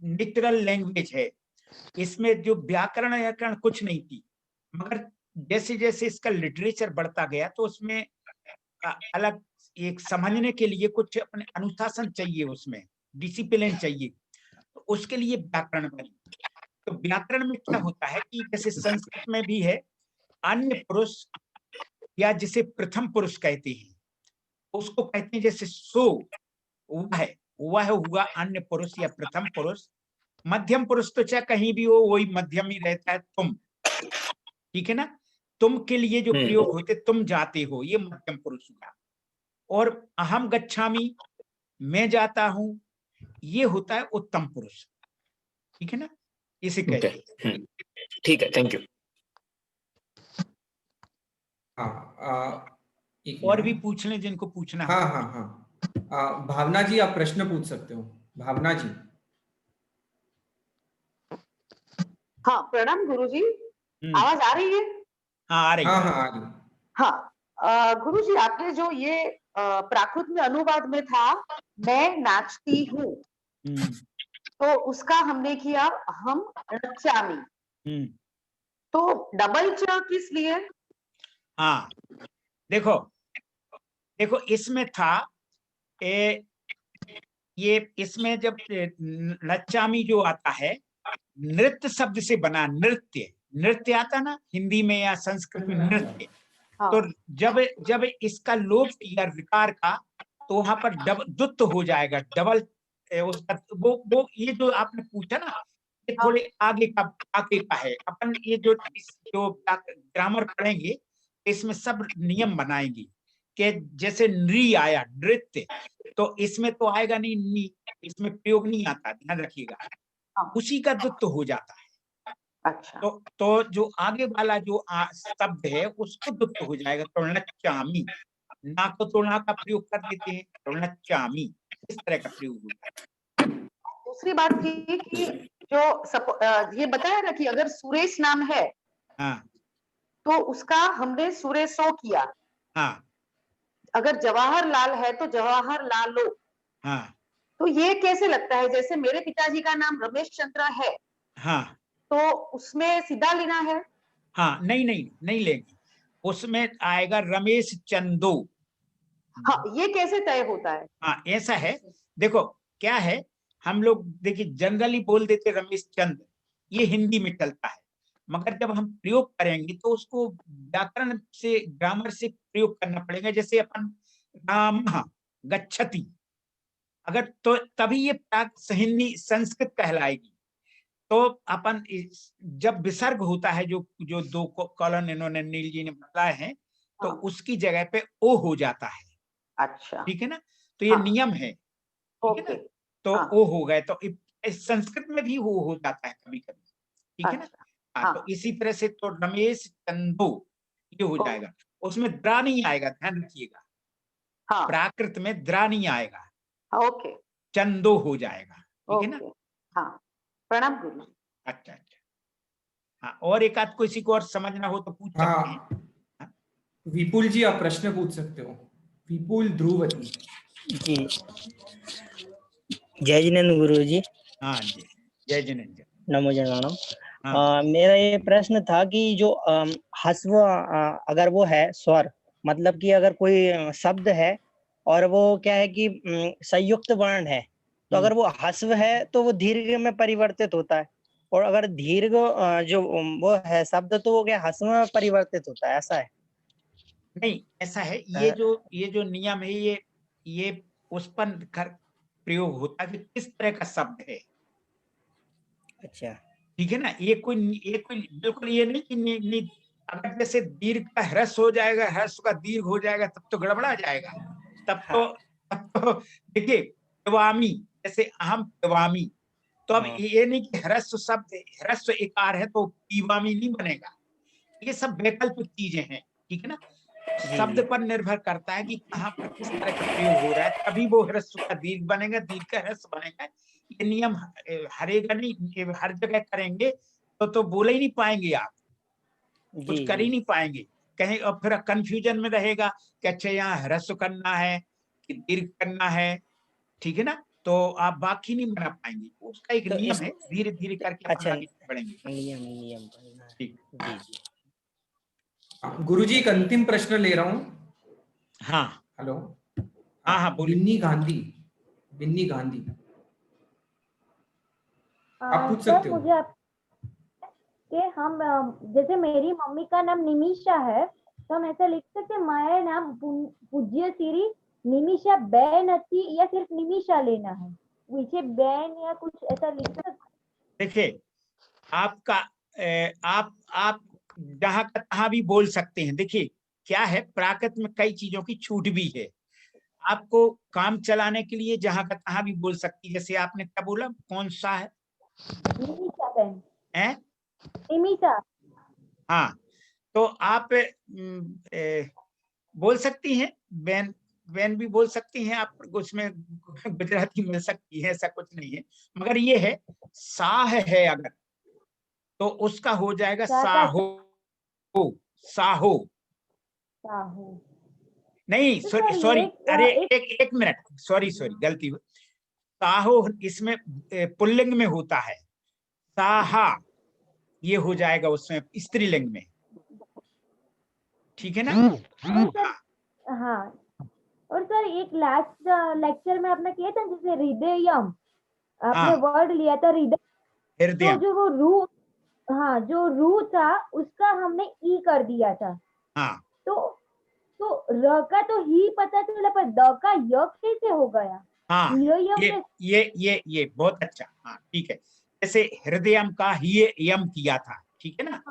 नेचुरल लैंग्वेज है, इसमें जो व्याकरण कुछ नहीं थी, मगर जैसे जैसे इसका लिटरेचर बढ़ता गया तो उसमें अलग एक समझने के लिए कुछ अपने अनुशासन चाहिए, उसमें डिसिप्लिन चाहिए, तो उसके लिए व्याकरण बनी। तो व्याकरण में क्या होता है कि जैसे संस्कृत में भी है अन्य पुरुष, या जिसे प्रथम पुरुष कहते हैं, उसको कहते हैं जैसे सो, वह हुआ अन्य पुरुष या प्रथम पुरुष। मध्यम पुरुष तो चाहे कहीं भी हो वही मध्यम ही रहता है, तुम, ठीक है ना। तुम के लिए जो प्रयोग होते, तुम जाते हो, ये मध्यम पुरुष हुआ। और अहम गच्छामि, मैं जाता हूं, ये होता है उत्तम पुरुष, ठीक है ना, इसे कहते हैं। ठीक है, थैंक यू। और भी पूछ लें जिनको पूछना। हाँ हाँ हाँ, भावना जी आप प्रश्न पूछ सकते हो। भावना जी। हाँ, प्रणाम गुरुजी, आवाज आ रही है? हाँ आ रही है। हाँ हाँ आ रही है। हाँ, गुरुजी आपने जो ये प्राकृत में अनुवाद में था मैं नाचती हूँ, तो उसका हमने किया हम नचामी, तो डबल च किस लिए? हाँ देखो इसमें था ये इसमें जब नचामी जो आता है, नृत्य शब्द से बना, नृत्य आता ना हिंदी में या संस्कृत में नृत्य। हाँ। तो जब इसका लोप किया विकार का, तो वहां पर दुत्त हो जाएगा, डबल उसका वो ये जो आपने पूछा ना, ये थोड़े आगे का है। अपन ये जो ग्रामर पढ़ेंगे इसमें सब नियम बनाएंगे कि जैसे नृ आया नृत्य, तो इसमें तो आएगा नहीं नी, इसमें प्रयोग नहीं आता, ध्यान रखिएगा, उसी का दुत्त हो जाता है। अच्छा। तो जो आगे वाला जो शब्द है उसको दुत्त हो जाएगा, तो नचामी, ना को तोड़ना का प्रयोग कर देते हैं, तो नचामी, इस तरह का प्रयोग होता है। दूसरी बात थी कि जो ये बताया ना कि अगर सुरेश नाम है, हाँ, तो उसका हमने सुरेशो किया। हाँ। अगर जवाहरलाल है तो जवाहर लालो। हाँ। तो ये कैसे लगता है? जैसे मेरे पिताजी का नाम रमेश चंद्र है, हाँ, तो उसमें सीधा लेना है? हाँ, नहीं लेंगे, उसमें आएगा रमेश चंदो। हाँ, ये कैसे तय होता है? हाँ, ऐसा है, देखो क्या है, हम लोग देखिए जनरली बोल देते रमेश चंद, ये हिंदी में चलता है, मगर जब हम प्रयोग करेंगे तो उसको व्याकरण से, ग्रामर से प्रयोग करना पड़ेगा। जैसे अपन राम गच्छति, अगर तो तभी ये हिंदी संस्कृत कहलाएगी। तो अपन जब विसर्ग होता है, जो दो कॉलन इन्होंने नील जी ने बताए हैं, तो उसकी जगह पे ओ हो जाता है। अच्छा, ठीक है ना, तो ये नियम है, ठीक है ना। तो ओ हो गए, तो संस्कृत में भी वो हो जाता है कभी कभी, ठीक है ना। तो इसी तरह से तो रमेश चंदो ये हो जाएगा, उसमें द्रा नहीं आएगा, ध्यान रखिएगा। प्राकृत में द्रा नहीं आएगा, ओके, चंदो हो जाएगा, ठीक है ना। हाँ, प्रणाम गुरु। अच्छा, हाँ, और एक आध किसी को और समझना हो तो पूछ सकते हैं। विपुल जी आप प्रश्न पूछ सकते हो। विपुल ध्रुवती जी, जय जिनेन्द्र गुरु जी। हाँ जी, जय जिनेन्द्र, नमो जनानम। मेरा ये प्रश्न था कि जो हस्व अगर वो है स्वर, मतलब कि अगर कोई शब्द है और वो क्या है कि संयुक्त वर्ण है, तो अगर वो ह्रस्व है तो वो दीर्घ में परिवर्तित होता है, और अगर दीर्घ जो वो है शब्द, तो वो क्या ह्रस्व में परिवर्तित होता है, ऐसा है? नहीं, ऐसा है, ये जो नियम है, ये उस पर प्रयोग होता है कि किस तरह का शब्द है। अच्छा, ठीक है ना, ये कोई बिल्कुल ये नहीं कि अगर जैसे दीर्घ का ह्रस्व हो जाएगा, ह्रस्व का दीर्घ हो जाएगा, तब तो गड़बड़ा जाएगा। तब तो देखिए, पिवामी, जैसे अहम पिवामी, तो अब ये नहीं कि ह्रस्व शब्द, ह्रस्व इकार है तो पीवामी नहीं बनेगा। ये सब वैकल्पिक चीजें हैं, ठीक है ना। शब्द पर निर्भर करता है कि कहाँ पर किस तरह का प्रयोग हो रहा है, तभी वो ह्रस्व का दीर्घ बनेगा, दीर्घ का ह्रस्व बनेगा। ये नियम हरेगा नहीं, हर जगह करेंगे तो बोल ही नहीं पाएंगे आप, कुछ कर ही नहीं पाएंगे कहीं, और फिर कंफ्यूजन में रहेगा कि अच्छा यहाँ ह्रस्व करना है कि दीर्घ करना है, ठीक है ना, तो आप बाकी नहीं बना पाएंगे। उसका एक तो नियम है, धीरे धीरे करके अपन आगे बढ़ेंगे। नियम ठीक, जी। गुरुजी एक अंतिम प्रश्न ले रहा हूँ। हाँ, हेलो। हाँ, बोलिए। बिन्नी गांधी आप पूछ सकते हो। मुझे कि हम जैसे मेरी मम्मी का नाम निमिषा है, तो हम ऐसा लिख सकते मेरा नाम पूज्य श्री निमिषा बेन अथी, या सिर्फ निमिषा लेना है, पीछे बेन या कुछ ऐसा लिख सकते? देखिए, आपका आप जहां का तहां भी बोल सकते हैं। देखिए क्या है, प्राकृत में कई चीजों की छूट भी है, आपको काम चलाने के लिए जहां का तहां भी बोल सकती है। जैसे आपने क्या बोला, कौन सा है? निमिषा बेन है, निमिषा। हाँ, तो आप बोल सकती हैं, बेन, बेन भी बोल सकती हैं आप, उसमें गुजराती मिल सकती है, ऐसा कुछ नहीं है। मगर ये है, साह है अगर, तो उसका हो जाएगा साहो। साहो नहीं, सॉरी, अरे एक मिनट, सॉरी गलती हुई। साहो इसमें पुल्लिंग में होता है, साहा ये हो जाएगा उसमें स्त्रीलिंग में, ठीक है ना। हाँ, और सर एक लास्ट लेक्चर में आपने किया था जैसे हृदयम, आपने वर्ड लिया था हृदय, तो जो वो रू, हाँ, जो रू था उसका हमने ई कर दिया था। हाँ, तो र का तो ही पता चला, पर द का य कैसे हो गया? हाँ, ये बहुत अच्छा, हाँ ठीक है। जैसे हृदयम का ही यम किया था, ठीक है ना,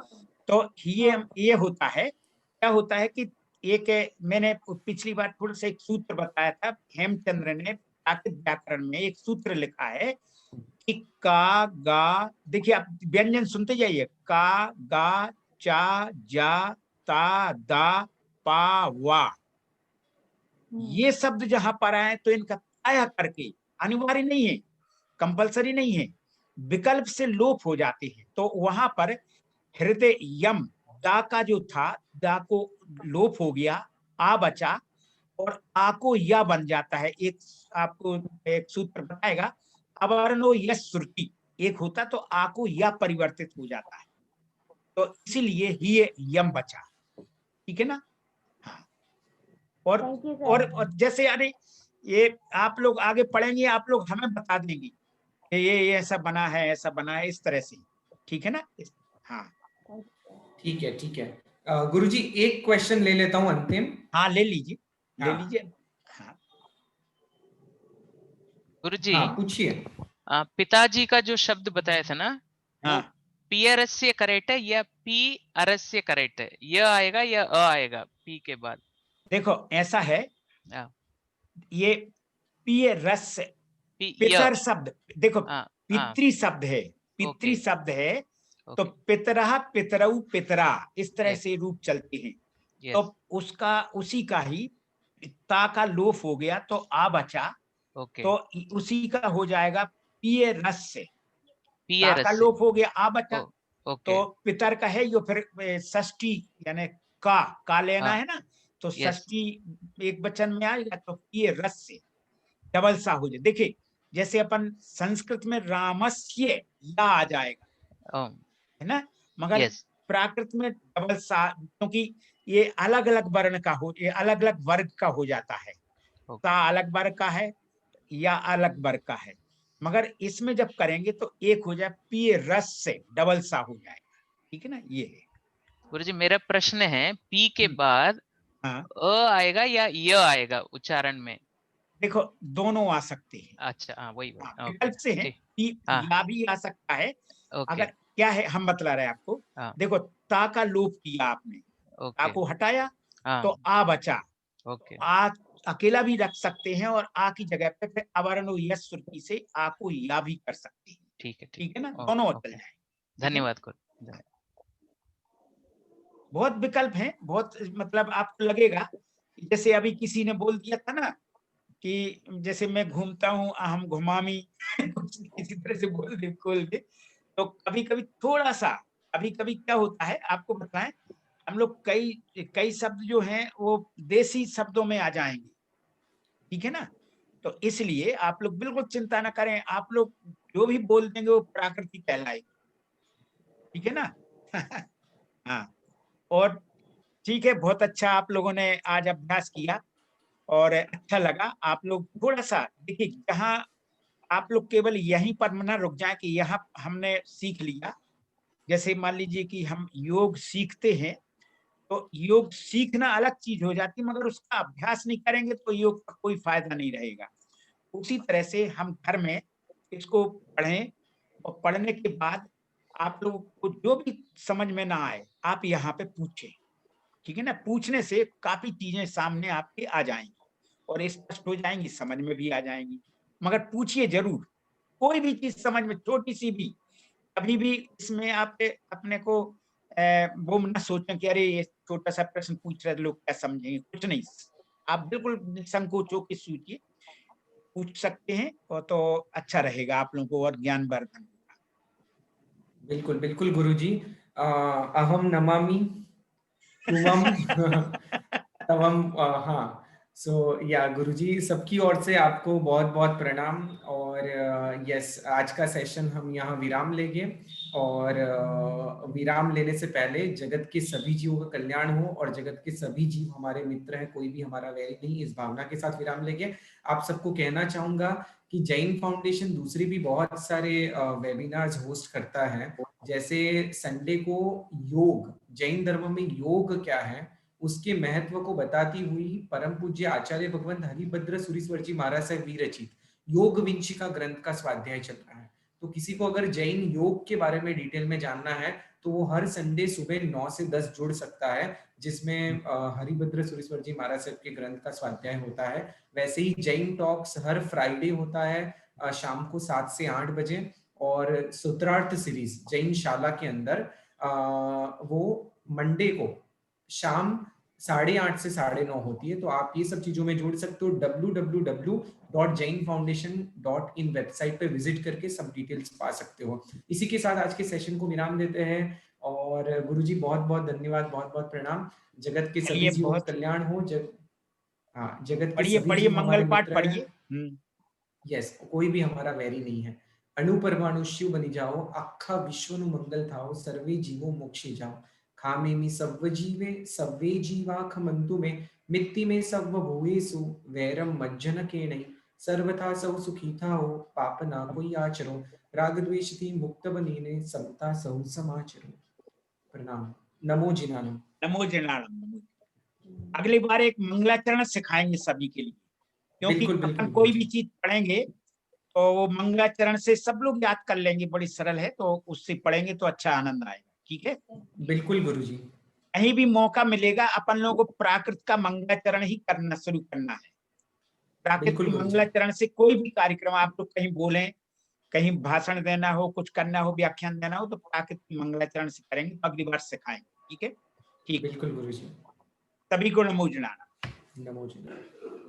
तो ही ये होता है, क्या होता है कि एक, मैंने पिछली बार थोड़ा सा एक सूत्र बताया था, हेमचंद्र ने प्राकृत व्याकरण में एक सूत्र लिखा है कि का गा, देखिए आप व्यंजन सुनते जाइए, का गा चा जा ता दा पा वा, ये शब्द जहां पर आए तो इनका आया करके, अनिवार्य नहीं है, कंपलसरी नहीं है, विकल्प से लोप हो जाते हैं। तो वहां पर हृदय यम, दा का जो था, दा को लोप हो गया, आ बचा, और आ को या बन जाता है। एक आपको एक सूत्र बताएगा, अवर्णो यश श्रुति एक होता, तो आ को या परिवर्तित हो जाता है, तो इसीलिए ही यम बचा, ठीक है ना। हाँ, और जैसे अरे ये आप लोग आगे पढ़ेंगे, आप लोग हमें बता देंगे कि ये ऐसा बना है, ऐसा बना है, इस तरह से, ठीक है ना। हाँ, ठीक है। गुरुजी एक क्वेश्चन ले लेता हूं अंतिम। हाँ, ले लीजिए, ले लीजिए। हाँ, गुरुजी, हाँ पूछिए। पिताजी का जो शब्द बताया था ना, हाँ, पी अरस्य करेक्ट है या पी अरस्य करेक्ट है? यह आएगा या अ आएगा पी के बाद? देखो ऐसा है, ये पी रस पितर शब्द, देखो पितृ शब्द है, पितृ शब्द है, तो पितरह पितरऊ पितरा, इस तरह से रूप चलते हैं। तो उसका उसी का ही ता का लोप हो गया, तो आ बचा, तो उसी का हो जाएगा पिय रस से, ता का लोप हो गया, आ बचा, तो पितर का है, यो फिर षष्ठी यानी का लेना है ना, तो षष्ठी एक वचन में आएगा, तो पिय रस से डबल सा हो जाए। देखिए जैसे अपन संस्कृत में रामस्य या आ जाएगा, है ना, मगर प्राकृत में डबल सा, क्योंकि ये अलग अलग वर्ण का हो, ये अलग अलग वर्ग का हो जाता है, सा अलग वर्ग का है या अलग वर्ग का है, मगर इसमें जब करेंगे तो एक हो जाए पी रस से डबल सा हो जाएगा, ठीक है ना। ये है गुरुजी मेरा प्रश्न है, पी के बाद अ आएगा या य आएगा उच्चारण में? देखो दोनों आ सकते हैं। अच्छा हाँ वही ओके विकल्प से है, या भी आ सकता है। अगर क्या है हम बतला रहे हैं आपको, देखो ता का लोप किया आपने, ता को हटाया तो आ बचा। ओके आ अकेला भी रख सकते हैं और आ की जगह पे फिर अवर्ण यस सुर्खी से आ को या भी कर सकते हैं। ठीक है ना, दोनों चल जाए। धन्यवाद बहुत विकल्प हैं, बहुत मतलब आपको लगेगा जैसे अभी किसी ने बोल दिया था ना कि जैसे मैं घूमता हूँ अहम घुमामी किसी तरह से बोल दे खोल दे, तो कभी कभी थोड़ा सा कभी कभी क्या होता है आपको बताएं, हम लोग कई शब्द जो हैं वो देसी शब्दों में आ जाएंगे, ठीक है ना। तो इसलिए आप लोग बिल्कुल चिंता ना करें, आप लोग जो भी बोल देंगे वो प्राकृतिक कहलाएगी, ठीक है ना। हाँ, और ठीक है, बहुत अच्छा आप लोगों ने आज अभ्यास किया और अच्छा लगा। आप लोग थोड़ा सा देखिए, जहाँ आप लोग केवल यहीं पर ना रुक जाए कि यहाँ हमने सीख लिया, जैसे मान लीजिए कि हम योग सीखते हैं तो योग सीखना अलग चीज हो जाती है, मगर उसका अभ्यास नहीं करेंगे तो योग का कोई फायदा नहीं रहेगा। उसी तरह से हम घर में इसको पढ़ें और पढ़ने के बाद आप लोगों को जो भी समझ में ना आए आप यहाँ पे पूछें, ठीक है ना। पूछने से काफी चीजें सामने आपके आ जाएंगी और स्पष्ट हो जाएंगी, समझ में भी आ जाएंगी। मगर पूछिए जरूर, कोई भी चीज समझ में छोटी सी भी, कभी भी इसमें आप अपने को वो ना सोचें कि अरे ये छोटा सा प्रश्न पूछ रहे लोग क्या समझेंगे, कुछ नहीं। आप बिल्कुल संकोच होकर सोचिए, पूछ सकते हैं और तो अच्छा रहेगा आप लोगों को और ज्ञानवर्धन। बिल्कुल बिल्कुल गुरुजी। अहम नमामि तुमम तवम। हाँ, सो या गुरुजी, सबकी ओर से आपको बहुत बहुत प्रणाम। और यस, आज का सेशन हम यहाँ विराम लेंगे और विराम लेने से पहले जगत के सभी जीवों का कल्याण हो और जगत के सभी जीव हमारे मित्र हैं, कोई भी हमारा वैरी नहीं, इस भावना के साथ विराम लेंगे। आप सबको कहना चाहूंगा कि जैन फाउंडेशन दूसरी भी बहुत सारे वेबिनार्स होस्ट करता है, जैसे संडे को योग, जैन धर्म में योग क्या है उसके महत्व को बताती हुई परम पूज्य आचार्य भगवंत हरिभद्र सुरीश्वर जी महाराज से विरचित योग विंशिका ग्रंथ का स्वाध्याय चल रहा है। तो किसी को अगर जैन योग के बारे में डिटेल में जानना है तो वो हर संडे सुबह 9 से 10 जुड़ सकता है, जिसमें हरिभद्र सुरीश्वर जी महाराज साहब के ग्रंथ का स्वाध्याय होता है। वैसे ही जैन टॉक्स हर फ्राइडे होता है शाम को 7 से 8 बजे, और सूत्रार्थ सीरीज जैन शाला के अंदर वो मंडे को शाम 8:30 से 9:30 होती है। तो आप ये सब चीजों में जुड़ सकते हो। www.jainfoundation.in वेबसाइट पे विजिट करके सब डिटेल्स पा सकते हो। इसी के साथ आज के सेशन को विराम देते हैं और गुरुजी बहुत बहुत धन्यवाद, बहुत बहुत प्रणाम। जगत के सभी जीवों का कल्याण हो। जगत के सभी जीव हमारे मित्र हैं। यस, कोई भी हमारा वैरी नहीं है। अणु परमाणु शिव बनी जाओ, आखा विश्व नु मंगल थाओ, सर्वे जीवो मोक्षे जाओ। खामे में सव्व जीवे सव्वे जीवा खमंतु में, मित्ति में सव्व भूयेसु वैरम मज्जन के नहीं। सर्वथा सौ सुखी था हो, पाप ना कोई आचरो, राग द्वेष थी मुक्त बनीने, समता सौ समाचरो। प्रणाम। नमो जिनानम। नमो जिनानम। अगली बार एक मंगलाचरण सिखाएंगे सभी के लिए, क्योंकि अपन कोई भी चीज पढ़ेंगे तो वो मंगलाचरण से सब लोग याद कर लेंगे, बड़ी सरल है, तो उससे पढ़ेंगे तो अच्छा आनंद आएगा। ठीक है, बिल्कुल गुरुजी। कहीं भी मौका मिलेगा अपन लोगों को प्राकृत का मंगलाचरण ही करना शुरू करना है। प्राकृत के मंगलाचरण से कोई भी कार्यक्रम आप लोग कहीं बोलें, कहीं भाषण देना हो, कुछ करना हो, व्याख्यान देना हो, तो प्राकृत के मंगलाचरण से करेंगे, तो अगली बार सिखाएंगे। ठीक है, ठीक, बिल्कुल गुरुजी। सभी को नमो जिनानम। नमो जिनानम।